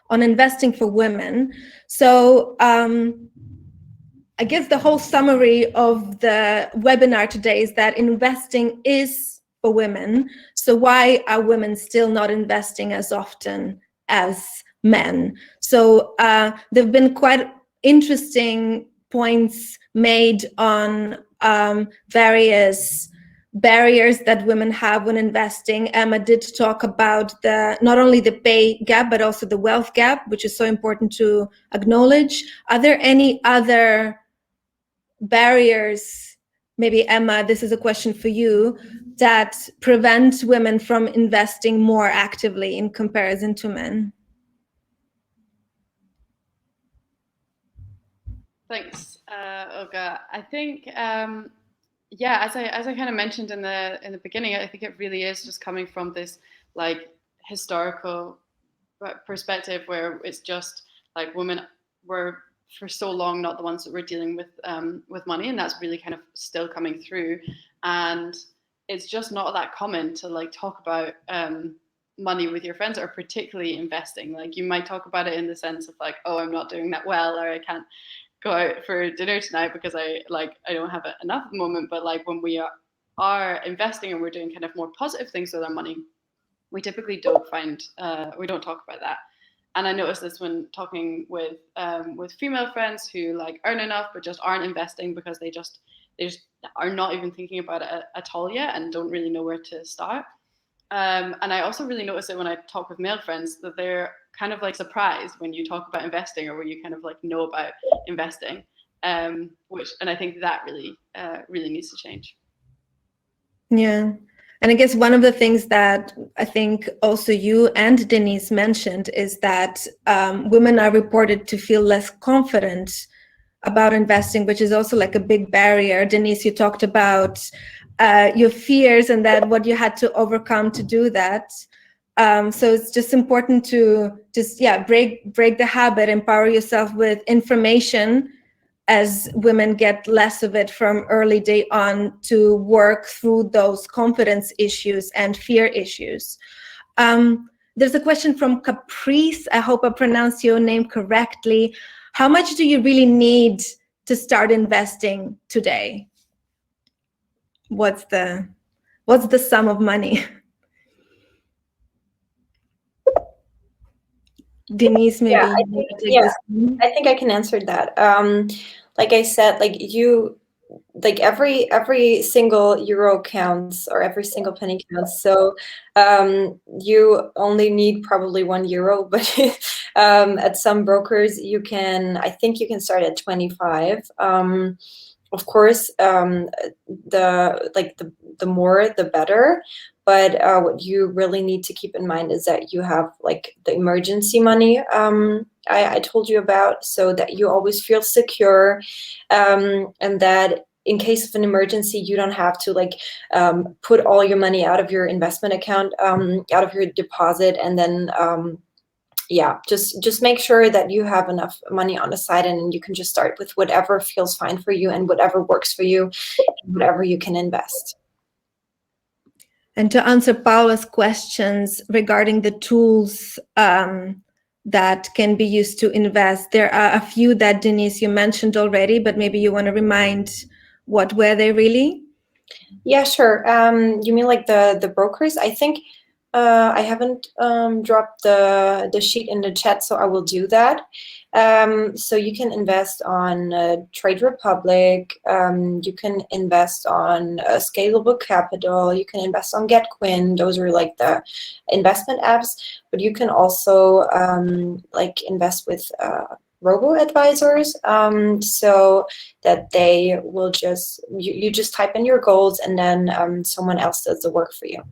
A: on investing for women. So I guess the whole summary of the webinar today is that investing is for women. So why are women still not investing as often as men? So there have been quite interesting points made on various barriers that women have when investing. Emma did talk about not only the pay gap, but also the wealth gap, which is so important to acknowledge. Are there any other barriers, maybe Emma, this is a question for you, that prevent women from investing more actively in comparison to men?
B: Thanks, Olga. I think, yeah, as I kind of mentioned in the beginning, I think it really is just coming from this like historical perspective where it's just like women were for so long not the ones that were dealing with money, and that's really kind of still coming through. And it's just not that common to like talk about money with your friends, or particularly investing. Like you might talk about it in the sense of like, oh, I'm not doing that well, or I can't go out for dinner tonight because I don't have enough at the moment. But like when we are investing and we're doing kind of more positive things with our money, we typically don't talk about that. And I noticed this when talking with female friends who like earn enough but just aren't investing because they just are not even thinking about it at all yet and don't really know where to start. And I also really notice it when I talk with male friends that they're kind of like surprised when you talk about investing or when you kind of like know about investing, and I think that really needs to change.
A: Yeah. And I guess one of the things that I think also you and Denise mentioned is that women are reported to feel less confident about investing, which is also like a big barrier. Denise, you talked about your fears and that what you had to overcome to do that. So it's just important to break the habit, empower yourself with information as women get less of it from early day on to work through those confidence issues and fear issues. There's a question from Caprice. I hope I pronounced your name correctly. How much do you really need to start investing today? What's the sum of money? Denise, maybe
D: I think I can answer that. Like I said, like you like every single euro counts, or every single penny counts. So you only need probably €1, but at some brokers I think you can start at 25. Of course, the more the better. But what you really need to keep in mind is that you have like the emergency money I told you about, so that you always feel secure, and that in case of an emergency, you don't have to like put all your money out of your investment account, out of your deposit, and then yeah, just make sure that you have enough money on the side, and you can just start with whatever feels fine for you and whatever works for you, and whatever you can invest.
A: And to answer Paula's questions regarding the tools that can be used to invest, there are a few that, Denise, you mentioned already, but maybe you want to remind what were they really?
D: Yeah, sure. You mean like the brokers? I think I haven't dropped the sheet in the chat, so I will do that. So you can invest on Trade Republic. You can invest on Scalable Capital. You can invest on GetQuinn. Those are like the investment apps. But you can also like invest with robo-advisors, so that they will just, you just type in your goals, and then someone else does the work for you.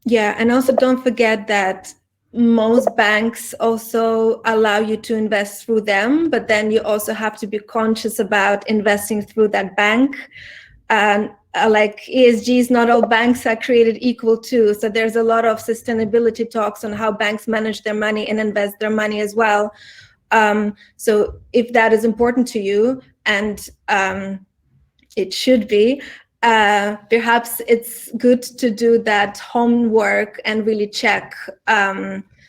A: Yeah, and also don't forget that most banks also allow you to invest through them, but then you also have to be conscious about investing through that bank. And like ESGs, not all banks are created equal too. So there's a lot of sustainability talks on how banks manage their money and invest their money as well. So if that is important to you, and it should be, perhaps it's good to do that homework and really check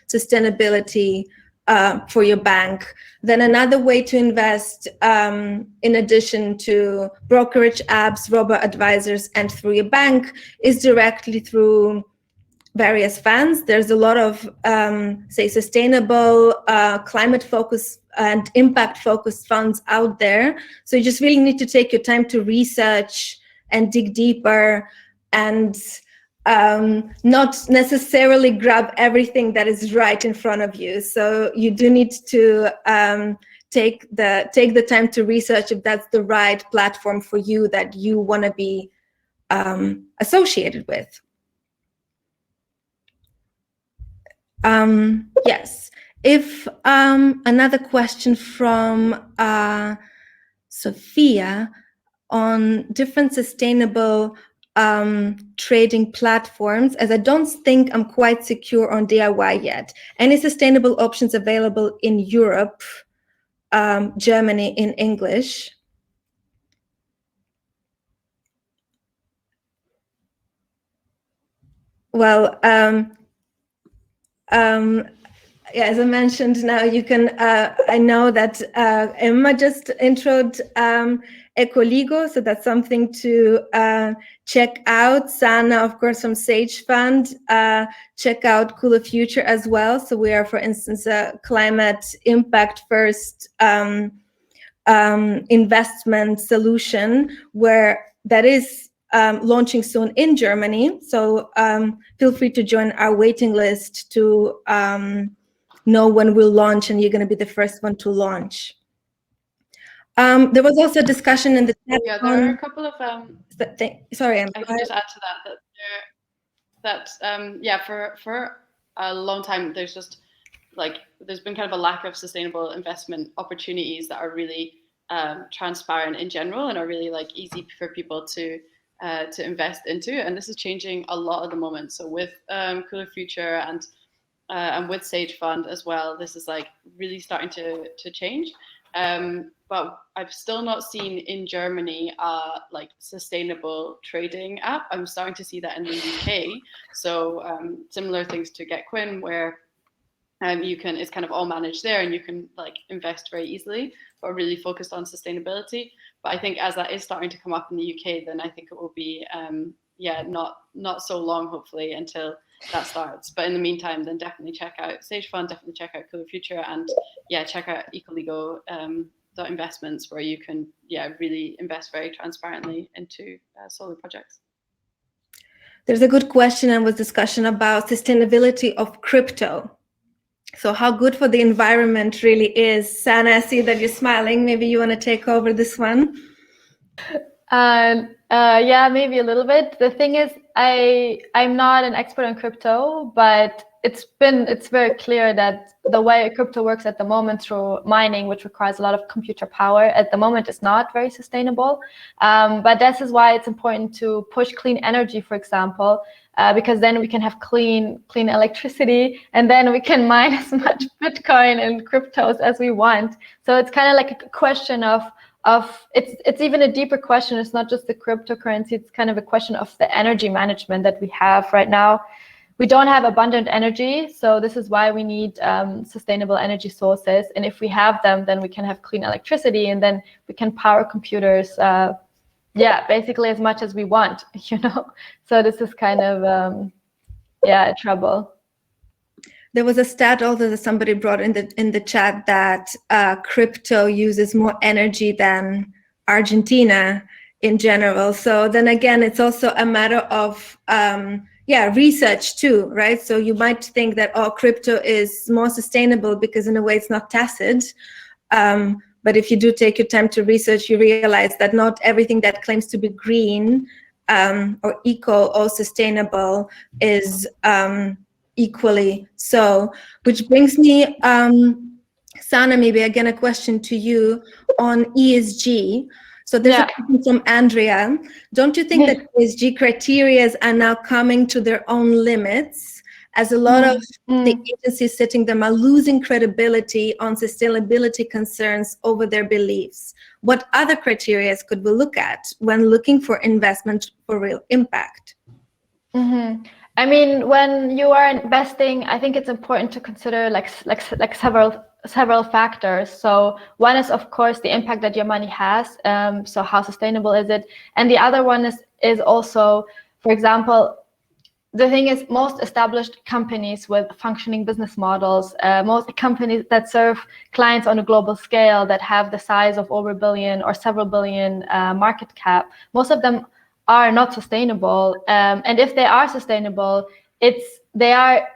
A: sustainability for your bank. Then another way to invest, in addition to brokerage apps, robo-advisors, and through your bank, is directly through various funds. There's a lot of, say, sustainable, climate-focused and impact-focused funds out there. So you just really need to take your time to research and dig deeper, and not necessarily grab everything that is right in front of you. So you do need to take the time to research if that's the right platform for you that you want to be associated with. Yes. If another question from Sophia on different sustainable trading platforms, as I don't think I'm quite secure on DIY yet. Any sustainable options available in Europe, Germany in English? Well, yeah, as I mentioned, now you can, I know that Emma just introed ecoligo, so that's something to check out. Sana, of course, from Sage Fund, check out Cooler Future as well. So we are, for instance, a climate impact first investment solution where that is launching soon in Germany. So feel free to join our waiting list to know when we'll launch, and you're going to be the first one to launch. There was also a discussion in the chat.
B: Yeah, there are a couple of
A: sorry,
B: I can just add to that yeah, for a long time there's just like there's been kind of a lack of sustainable investment opportunities that are really transparent in general and are really like easy for people to invest into, and this is changing a lot at the moment. So with Cooler Future and with Sage Fund as well, this is like really starting to change. But I've still not seen in Germany like sustainable trading app. I'm starting to see that in the UK. So similar things to GetQuinn, where it's kind of all managed there, and you can like invest very easily, but really focused on sustainability. But I think as that is starting to come up in the UK, then I think it will be yeah, not so long, hopefully, until that starts. But in the meantime, then definitely check out Sage Fund, definitely check out Cooler Future, and yeah, check out ecoligo. the investments where you can really invest very transparently into solar projects.
A: There's a good question and was discussion about sustainability of crypto. So how good for the environment really is. Sana, I see that you're smiling. Maybe you want to take over this one.
C: Yeah, maybe a little bit. The thing is, I'm not an expert on crypto, but it's very clear that the way crypto works at the moment through mining, which requires a lot of computer power, at the moment is not very sustainable. But this is why it's important to push clean energy, for example, because then we can have clean electricity, and then we can mine as much Bitcoin and cryptos as we want. So it's kind of like a question of it's even a deeper question. It's not just the cryptocurrency. It's kind of a question of the energy management that we have right now. We don't have abundant energy, so this is why we need sustainable energy sources. And if we have them, then we can have clean electricity, and then we can power computers, basically as much as we want, you know. So this is kind of trouble.
A: There was a stat also that somebody brought in the chat that crypto uses more energy than Argentina in general. So then again, it's also a matter of research too, right? So you might think that crypto is more sustainable because in a way it's not tacit. But if you do take your time to research, you realize that not everything that claims to be green or eco or sustainable is equally so. Which brings me, Sana, maybe again a question to you on ESG. So there's a question from Andrea. Don't you think that ESG criteria are now coming to their own limits, as a lot of the agencies setting them are losing credibility on sustainability concerns over their beliefs? What other criteria could we look at when looking for investment for real impact?
C: I mean, when you are investing, I think it's important to consider like several factors. So one is, of course, the impact that your money has. So how sustainable is it? And the other one is also, for example, the thing is, most established companies with functioning business models, most companies that serve clients on a global scale that have the size of over $1 billion or several billion market cap, most of them are not sustainable. And if they are sustainable, they are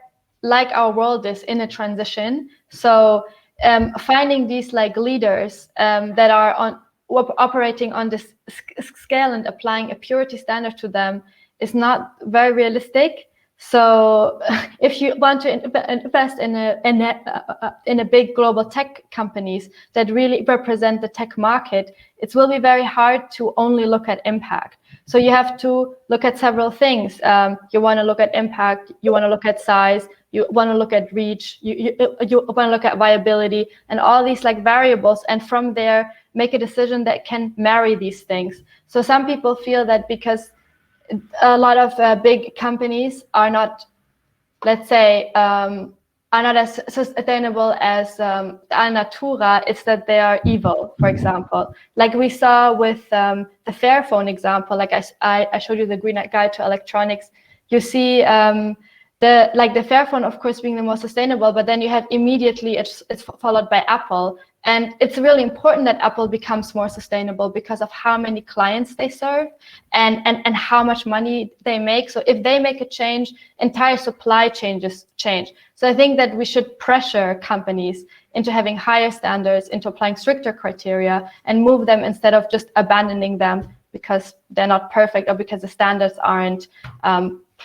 C: like our world is in a transition. So finding these like leaders that are operating on this scale and applying a purity standard to them is not very realistic. So if you want to invest in a big global tech companies that really represent the tech market, it will be very hard to only look at impact. So you have to look at several things. You want to look at impact, you want to look at size, you want to look at reach, you want to look at viability, and all these like variables, and from there make a decision that can marry these things. So some people feel that because a lot of big companies are not, let's say, are not as sustainable as Alnatura, it's that they are evil, for example. Like we saw with the Fairphone example, like I showed you the Green Guide to Electronics. You see the Fairphone, of course, being the most sustainable, but then you have immediately it's followed by Apple. And it's really important that Apple becomes more sustainable because of how many clients they serve and how much money they make. So if they make a change, entire supply chains change. So I think that we should pressure companies into having higher standards, into applying stricter criteria, and move them instead of just abandoning them because they're not perfect or because the standards aren't,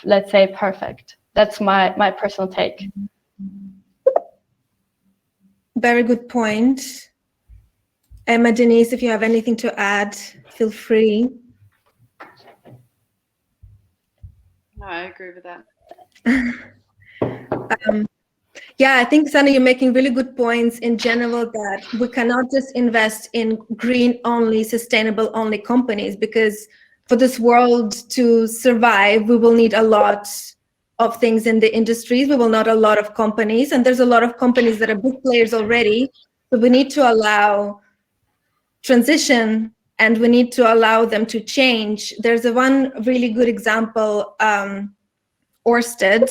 C: let's say, perfect. That's my personal take.
A: Very good point. Emma, Denise, if you have anything to add, feel free.
B: No, I agree with that.
A: I think, Sana, you're making really good points in general that we cannot just invest in green-only, sustainable-only companies, because for this world to survive, we will need a lot of things in the industries. We will need a lot of companies, and there's a lot of companies that are big players already. So we need to allow transition, and we need to allow them to change. There's one really good example, Ørsted.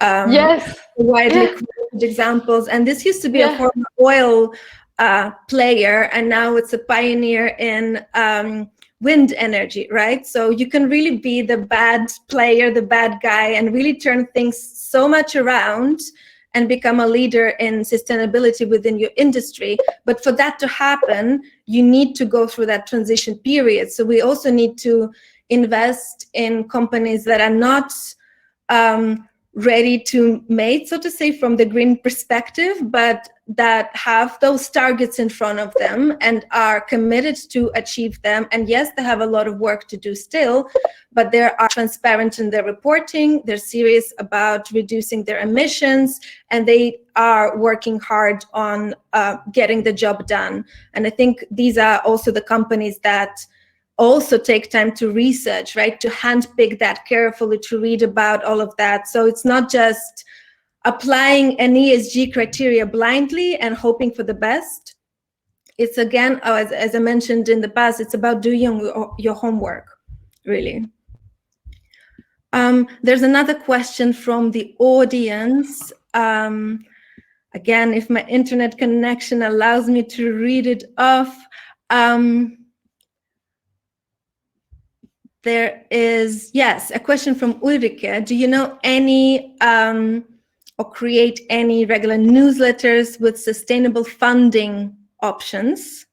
A: Widely quoted examples, and this used to be a former oil player, and now it's a pioneer in wind energy, right? So you can really be the bad player, the bad guy, and really turn things so much around and become a leader in sustainability within your industry. But for that to happen, you need to go through that transition period. So we also need to invest in companies that are not ready to mate, so to say, from the green perspective, but that have those targets in front of them and are committed to achieve them. And yes, they have a lot of work to do still, but they are transparent in their reporting, they're serious about reducing their emissions, and they are working hard on getting the job done. And I think these are also the companies that also take time to research, right? To handpick that carefully, to read about all of that. So it's not just applying an ESG criteria blindly and hoping for the best. It's again, as I mentioned in the past, it's about doing your homework, really. There's another question from the audience. Again, if my internet connection allows me to read it off. There is, yes, a question from Ulrike. Do you know any or create any regular newsletters with sustainable funding options?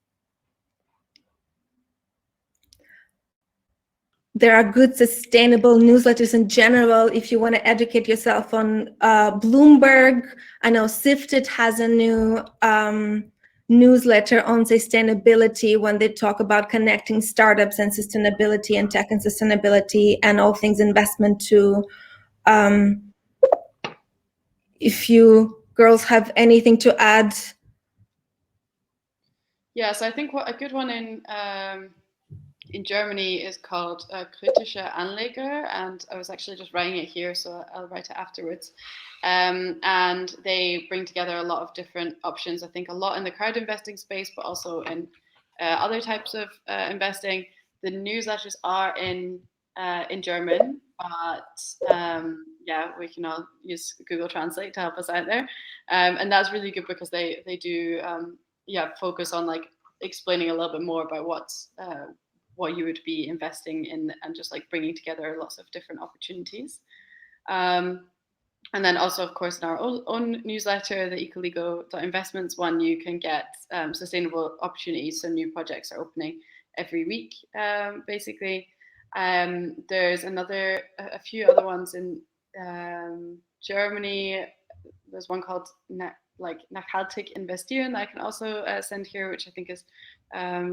A: There are good sustainable newsletters in general if you want to educate yourself on Bloomberg. I know Sifted has a new newsletter on sustainability when they talk about connecting startups and sustainability and tech and sustainability and all things investment too. If you girls have anything to add.
B: Yes, I think a good one in Germany is called Kritische Anleger, and I was actually just writing it here, so I'll write it afterwards. And they bring together a lot of different options. I think a lot in the crowd investing space, but also in other types of investing. The newsletters are in German, but yeah, we can all use Google Translate to help us out there. And that's really good because they do focus on like explaining a little bit more about what you would be investing in and just like bringing together lots of different opportunities. And then also, of course, in our own newsletter, the ecoligo.investments one, you can get sustainable opportunities. So new projects are opening every week, basically. There's a few other ones in Germany. There's one called Nachhaltig Investieren that I can also send here, which I think is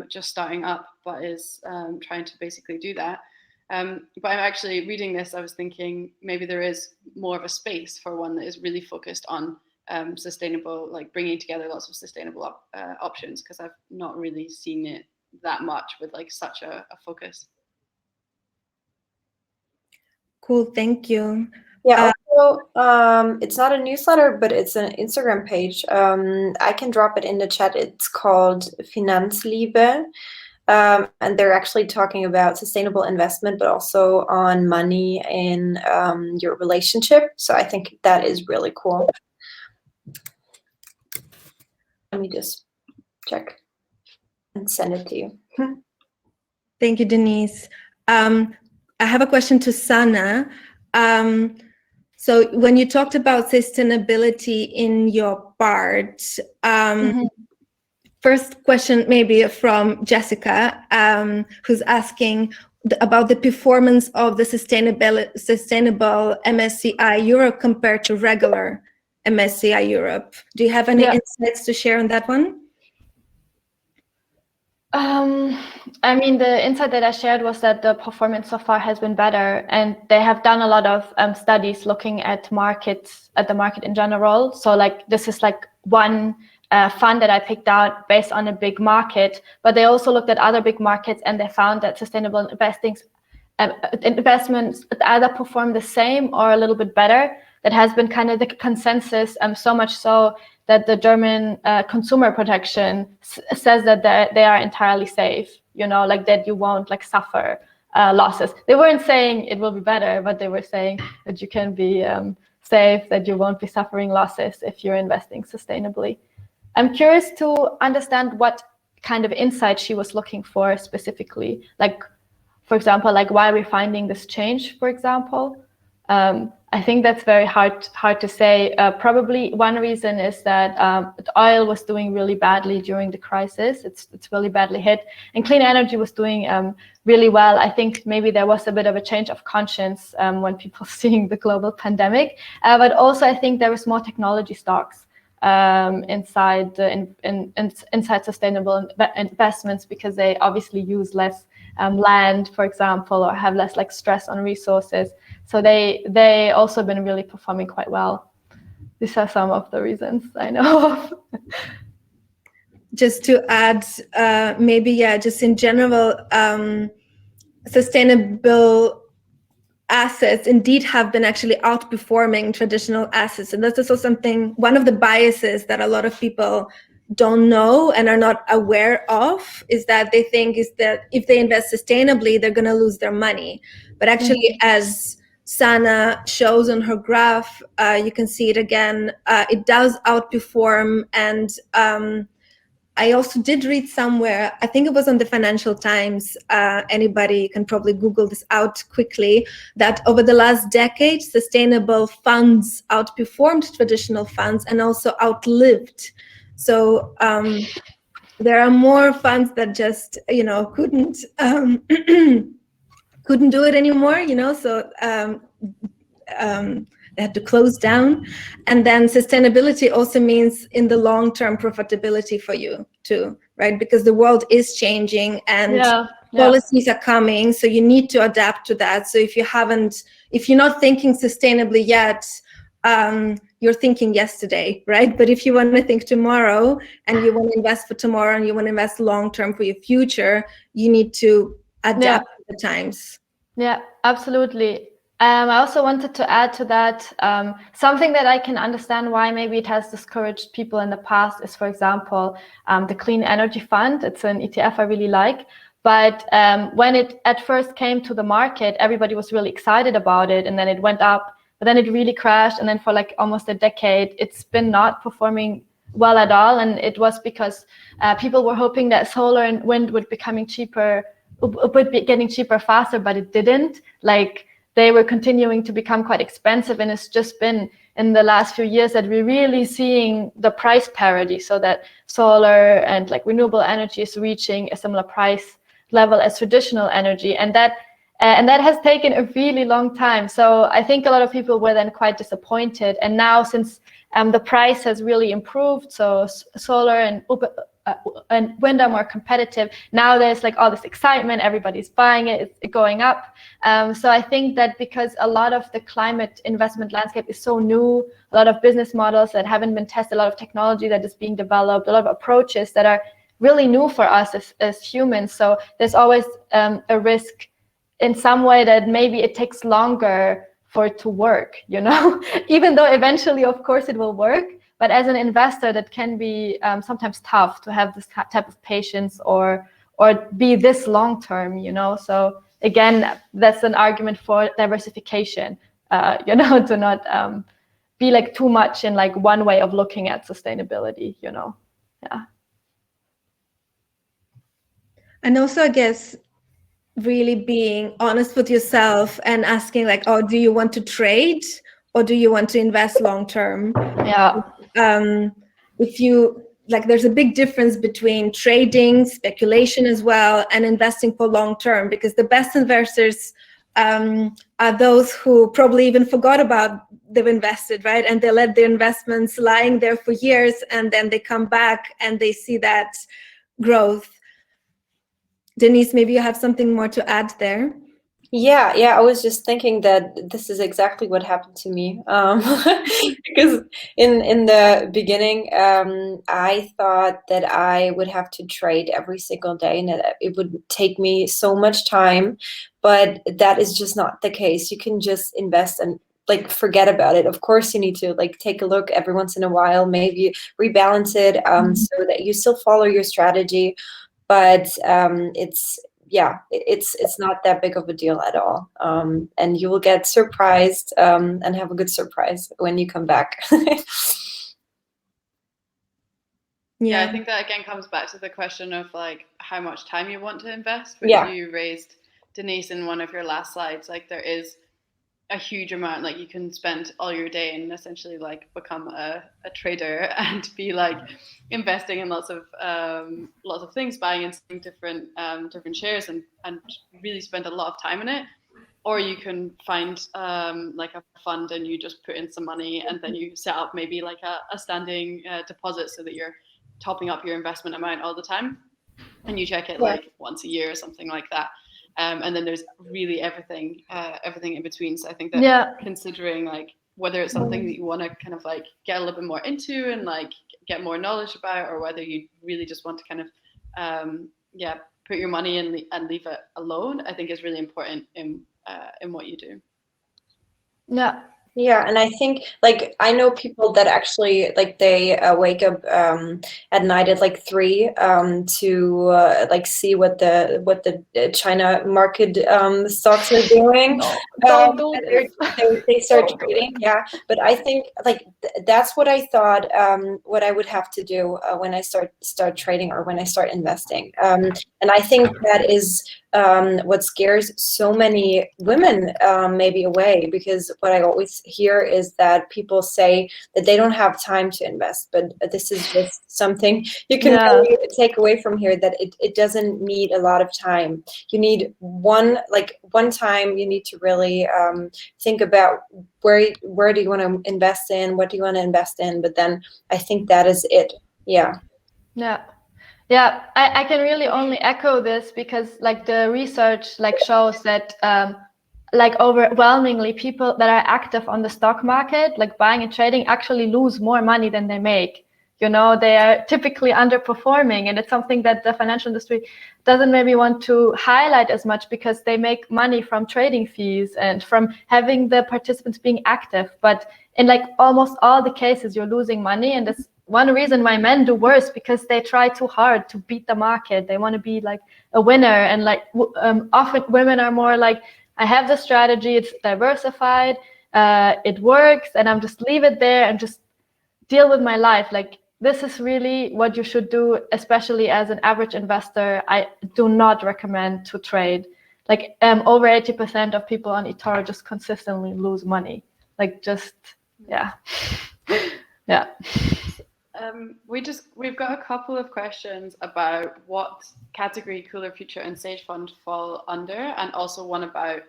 B: just starting up, but is trying to basically do that. But I'm actually reading this, I was thinking maybe there is more of a space for one that is really focused on sustainable, like bringing together lots of sustainable options, because I've not really seen it that much with like such a focus.
A: Cool, thank you.
D: Yeah, also, it's not a newsletter, but it's an Instagram page. I can drop it in the chat. It's called Finanzliebe. And they're actually talking about sustainable investment, but also on money in your relationship. So I think that is really cool. Let me just check and send it to you.
A: Thank you, Denise. I have a question to Sana. So when you talked about sustainability in your part, first question maybe from Jessica, who's asking about the performance of the sustainable MSCI Europe compared to regular MSCI Europe. Do you have any insights to share on that one?
C: I mean, the insight that I shared was that the performance so far has been better, and they have done a lot of studies looking at the market in general. So like this is like one fund that I picked out based on a big market, but they also looked at other big markets, and they found that sustainable investments either perform the same or a little bit better. That has been kind of the consensus, so much so that the German consumer protection says that they are entirely safe, you know, like that you won't like suffer losses. They weren't saying it will be better, but they were saying that you can be safe, that you won't be suffering losses if you're investing sustainably. I'm curious to understand what kind of insight she was looking for specifically. Like, for example, like why we're finding this change, for example. I think that's very hard to say. Probably one reason is that oil was doing really badly during the crisis. It's really badly hit, and clean energy was doing really well. I think maybe there was a bit of a change of conscience when people seeing the global pandemic, but also I think there was more technology stocks inside inside sustainable investments, because they obviously use less land, for example, or have less like stress on resources. So they also been really performing quite well. These are some of the reasons I know of.
A: Just to add, maybe, yeah, just in general, sustainable assets indeed have been actually outperforming traditional assets. And that's also something, one of the biases that a lot of people don't know and are not aware of, is that they think is that if they invest sustainably, they're going to lose their money. But actually, as Sana shows on her graph, you can see it again, it does outperform. And I also did read somewhere, I think it was on the Financial Times, anybody can probably Google this out quickly, that over the last decade, sustainable funds outperformed traditional funds and also outlived. So there are more funds that just, couldn't couldn't do it anymore, so they had to close down. And then sustainability also means in the long-term profitability for you too, right? Because the world is changing and policies are coming, so you need to adapt to that. So if you're not thinking sustainably yet, you're thinking yesterday, right? But if you want to think tomorrow and you want to invest for tomorrow and you want to invest long-term for your future, you need to adapt to the times.
C: Yeah, absolutely. I also wanted to add to that, something that I can understand why maybe it has discouraged people in the past is, for example, the Clean Energy Fund. It's an ETF I really like. But when it at first came to the market, everybody was really excited about it, and then it went up, but then it really crashed. And then for like almost a decade, it's been not performing well at all. And it was because people were hoping that solar and wind would be getting cheaper faster, but it didn't. Like, they were continuing to become quite expensive, and it's just been in the last few years that we're really seeing the price parity, so that solar and like renewable energy is reaching a similar price level as traditional energy, and that has taken a really long time. So I think a lot of people were then quite disappointed, and now since the price has really improved, so solar and wind are more competitive. Now there's like all this excitement, everybody's buying it, it's going up. So I think that because a lot of the climate investment landscape is so new, a lot of business models that haven't been tested, a lot of technology that is being developed, a lot of approaches that are really new for us as humans. So there's always a risk in some way that maybe it takes longer for it to work, even though eventually, of course, it will work. But as an investor, that can be sometimes tough to have this type of patience or be this long term, So again, that's an argument for diversification, to not be like too much in like one way of looking at sustainability, Yeah.
A: And also, I guess, really being honest with yourself and asking like, oh, do you want to trade or do you want to invest long term?
C: Yeah.
A: If you like, there's a big difference between trading, speculation as well, and investing for long term, because the best investors are those who probably even forgot about they've invested, right? And they let their investments lying there for years, and then they come back and they see that growth. Denise, maybe you have something more to add there.
D: Yeah, I was just thinking that this is exactly what happened to me, because in the beginning, I thought that I would have to trade every single day and that it would take me so much time, but that is just not the case. You can just invest and like forget about it. Of course, you need to like take a look every once in a while, maybe rebalance it so that you still follow your strategy, but it's not that big of a deal at all. And you will get surprised and have a good surprise when you come back.
B: Yeah, I think that again comes back to the question of like how much time you want to invest, which
D: Yeah.
B: you raised, Denise, in one of your last slides. Like there is a huge amount, like you can spend all your day and essentially like become a trader and be like investing in lots of things, buying and selling different shares and really spend a lot of time in it. Or you can find like a fund and you just put in some money and then you set up maybe like a standing deposit so that you're topping up your investment amount all the time, and you check it like once a year or something like that. And then there's really everything in between. So I think that considering like whether it's something that you want to kind of like get a little bit more into and like get more knowledge about, or whether you really just want to kind of put your money in and leave it alone, I think is really important in what you do.
D: Yeah, and I think like I know people that actually like they wake up at night at like 3 to like see what the China market stocks are doing.
C: Don't do this.
D: They start trading, yeah. But I think like that's what I thought what I would have to do when I start trading or when I start investing. And I think that is what scares so many women maybe away, because what I always hear is that people say that they don't have time to invest, but this is just something you can really take away from here, that it doesn't need a lot of time. You need one time. You need to really think about where do you want to invest in, what do you want to invest in, but then I think that is it.
C: Yeah, I can really only echo this, because like the research like shows that like overwhelmingly people that are active on the stock market, like buying and trading, actually lose more money than they make. You know, they are typically underperforming, and it's something that the financial industry doesn't maybe want to highlight as much, because they make money from trading fees and from having the participants being active. But in like almost all the cases, you're losing money, and that's one reason why men do worse, because they try too hard to beat the market. They want to be like a winner, and like often women are more like, I have the strategy, it's diversified, it works, and I'm just leave it there and just deal with my life. Like this is really what you should do, especially as an average investor. I do not recommend to trade. Like over 80% of people on eToro just consistently lose money. Like just, yeah.
B: We've got a couple of questions about what category Cooler Future and Sage Fund fall under, and also one about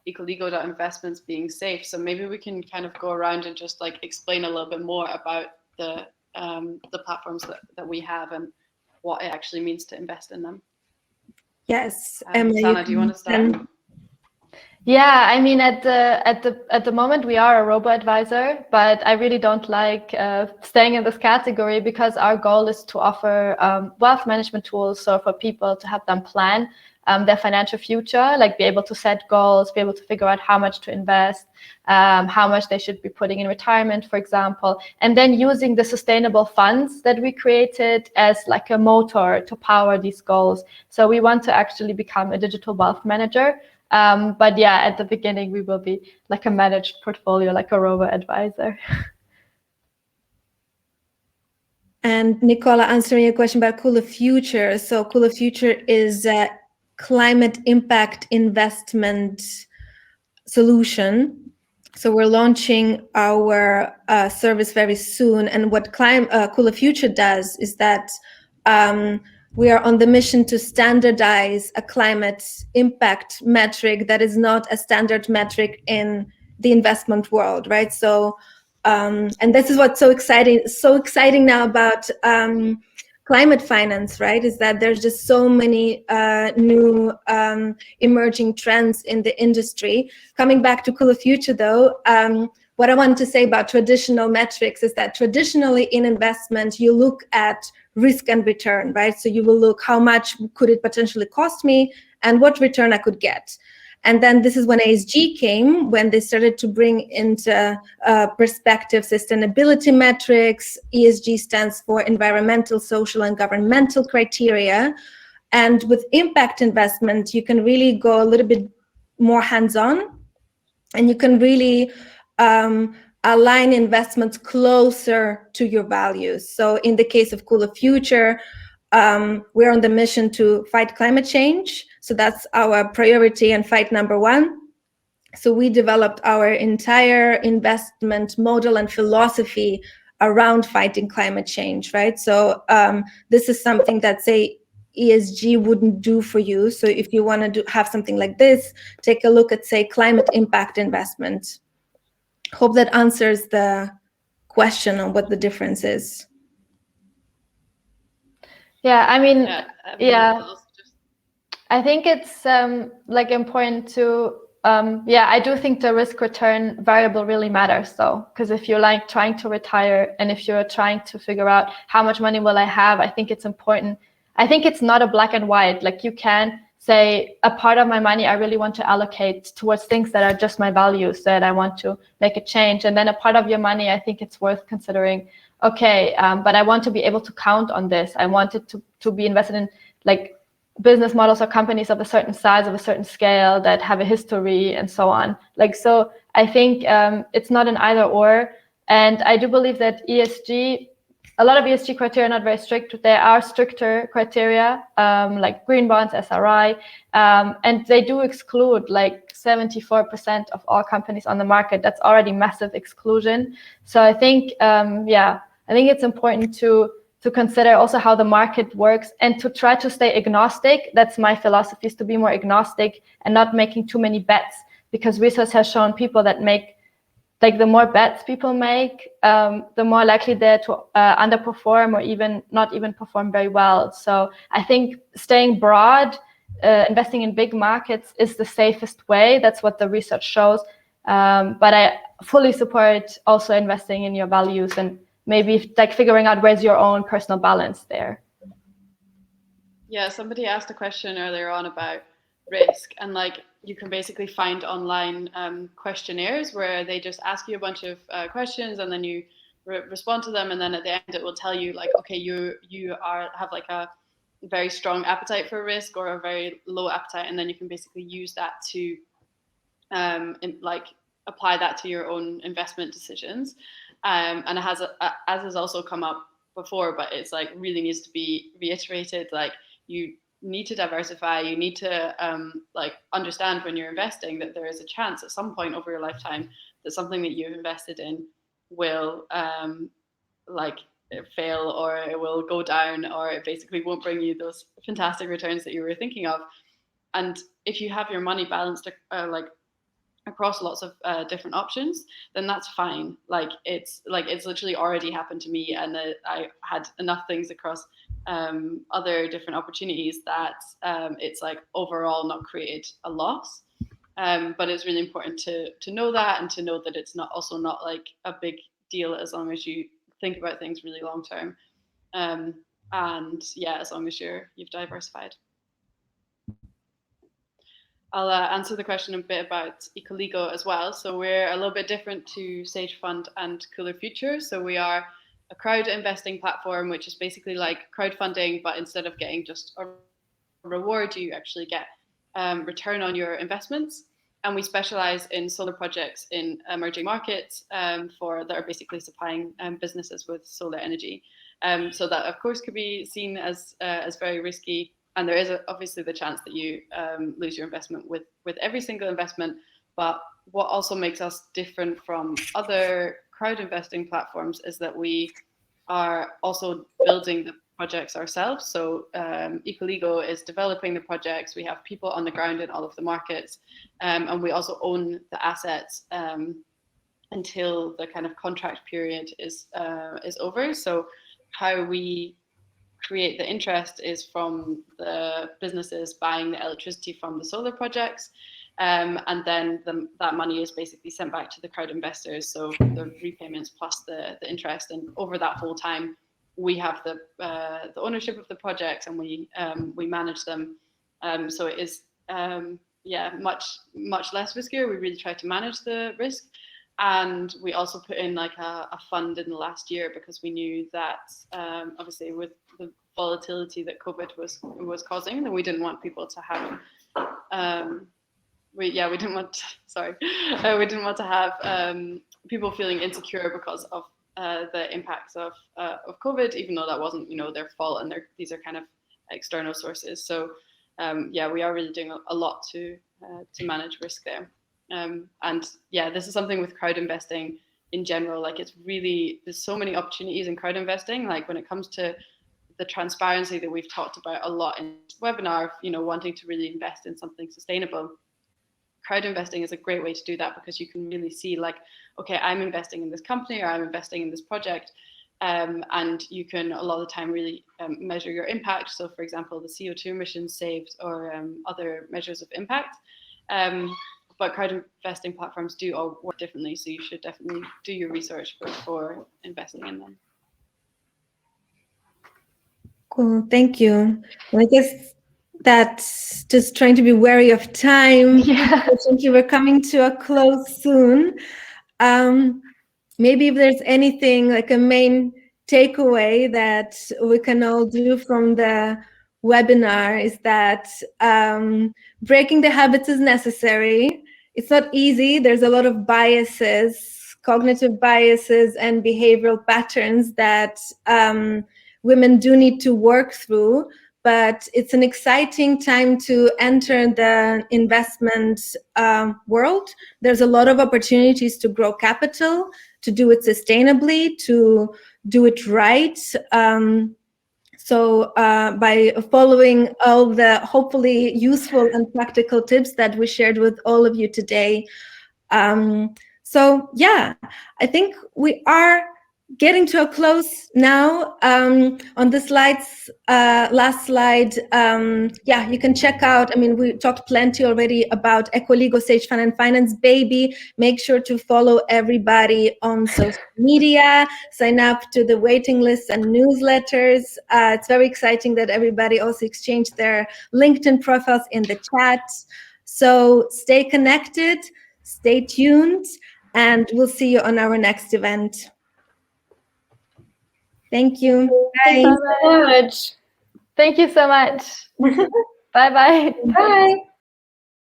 B: ecoligo investments being safe. So maybe we can kind of go around and just like explain a little bit more about the platforms that we have and what it actually means to invest in them.
A: Yes,
B: Sana, do you want to start?
C: Yeah, I mean, at the moment we are a robo-advisor, but I really don't like staying in this category, because our goal is to offer wealth management tools, so for people to help them plan their financial future, like be able to set goals, be able to figure out how much to invest, how much they should be putting in retirement, for example, and then using the sustainable funds that we created as like a motor to power these goals. So we want to actually become a digital wealth manager. But yeah, at the beginning, we will be like a managed portfolio, like a robo-advisor.
A: And Nicola, answering your question about Cooler Future. So Cooler Future is a climate impact investment solution. So we're launching our service very soon. And what Cooler Future does is that we are on the mission to standardize a climate impact metric that is not a standard metric in the investment world, right? So, and this is what's so exciting now about climate finance, right? Is that there's just so many new emerging trends in the industry. Coming back to Cooler Future, though, what I wanted to say about traditional metrics is that traditionally in investment, you look at risk and return, right? So you will look how much could it potentially cost me and what return I could get. And then this is when ESG came, when they started to bring into perspective sustainability metrics. ESG stands for environmental, social, and governmental criteria. And with impact investment, you can really go a little bit more hands-on, and you can really align investments closer to your values. So in the case of Cooler Future, we're on the mission to fight climate change. So that's our priority and fight number one. So we developed our entire investment model and philosophy around fighting climate change, right? So this is something that, say, ESG wouldn't do for you. So if you want to have something like this, take a look at, say, climate impact investment. Hope that answers the question on what the difference is.
C: Yeah, I mean,
B: yeah.
C: I think it's like important to, I do think the risk return variable really matters though, because if you're like trying to retire and if you're trying to figure out how much money will I have, I think it's important. I think it's not a black and white. Like you can say a part of my money I really want to allocate towards things that are just my values, that I want to make a change. And then a part of your money, I think it's worth considering, okay, but I want to be able to count on this. I want it to be invested in like business models or companies of a certain size, of a certain scale, that have a history and so on. Like, so I think it's not an either or. And I do believe that ESG, a lot of ESG criteria are not very strict. There are stricter criteria, like green bonds, SRI, and they do exclude like 74% of all companies on the market. That's already massive exclusion. So I think, I think it's important to consider also how the market works and to try to stay agnostic. That's my philosophy, is to be more agnostic and not making too many bets, because research has shown people that make, like the more bets people make, the more likely they're to underperform or even not even perform very well. So I think staying broad, investing in big markets is the safest way. That's what the research shows. But I fully support also investing in your values and maybe like figuring out where's your own personal balance there.
B: Yeah, somebody asked a question earlier on about risk, and like you can basically find online questionnaires where they just ask you a bunch of questions and then you respond to them, and then at the end it will tell you like, okay, you have like a very strong appetite for risk or a very low appetite, and then you can basically use that to like apply that to your own investment decisions. And it has, as has also come up before, but it's like really needs to be reiterated. Like you need to diversify. You need to like understand when you're investing that there is a chance at some point over your lifetime that something that you've invested in will like fail, or it will go down, or it basically won't bring you those fantastic returns that you were thinking of. And if you have your money balanced like across lots of different options, then that's fine. Like it's literally already happened to me, and I had enough things across other different opportunities that it's like overall not created a loss. But it's really important to know that, and to know that it's not also not like a big deal as long as you think about things really long term. And yeah, as long as you've diversified. I'll answer the question a bit about ecoligo as well. So we're a little bit different to Sage Fund and Cooler Future. So we are a crowd investing platform, which is basically like crowdfunding, but instead of getting just a reward, you actually get return on your investments. And we specialize in solar projects in emerging markets that are basically supplying businesses with solar energy. So that of course could be seen as very risky. And there is obviously the chance that you lose your investment with every single investment. But what also makes us different from other crowd investing platforms is that we are also building the projects ourselves. So ecoligo is developing the projects. We have people on the ground in all of the markets, and we also own the assets until the kind of contract period is over. So how we create the interest is from the businesses buying the electricity from the solar projects, and then that money is basically sent back to the crowd investors. So the repayments plus the interest, and over that whole time, we have the ownership of the projects, and we manage them. So it is much less riskier. We really try to manage the risk. And we also put in like a fund in the last year, because we knew that obviously with the volatility that COVID was causing, that we didn't want people to have we didn't want we didn't want to have people feeling insecure because of the impacts of COVID, even though that wasn't their fault, and these are kind of external sources. So we are really doing a lot to manage risk there. And yeah, this is something with crowd investing in general. Like, it's really, there's so many opportunities in crowd investing. Like, when it comes to the transparency that we've talked about a lot in this webinar, wanting to really invest in something sustainable, crowd investing is a great way to do that, because you can really see, like, okay, I'm investing in this company, or I'm investing in this project, and you can a lot of the time really measure your impact. So, for example, the CO2 emissions saved, or other measures of impact. But crowd investing platforms do all work differently, so you should definitely do your research before investing in them.
A: Cool, thank you. Well, I guess that's just trying to be wary of time.
C: Yeah.
A: I think you were coming to a close soon. Maybe if there's anything, like a main takeaway that we can all do from the webinar, is that breaking the habits is necessary. It's not easy. There's a lot of biases, cognitive biases, and behavioral patterns that women do need to work through. But it's an exciting time to enter the investment world. There's a lot of opportunities to grow capital, to do it sustainably, to do it right. So by following all the hopefully useful and practical tips that we shared with all of you today. So yeah, I think we are getting to a close now. On the slides, last slide, you can check out, I mean, we talked plenty already about ecoligo, Sage Fund and Finance Baby. Make sure to follow everybody on social media, sign up to the waiting lists and newsletters. It's very exciting that everybody also exchanged their LinkedIn profiles in the chat. So stay connected, stay tuned, and we'll see you on our next event. Thank you.
D: Thank you so much.
C: Thank you so much. Bye-bye.
D: Bye.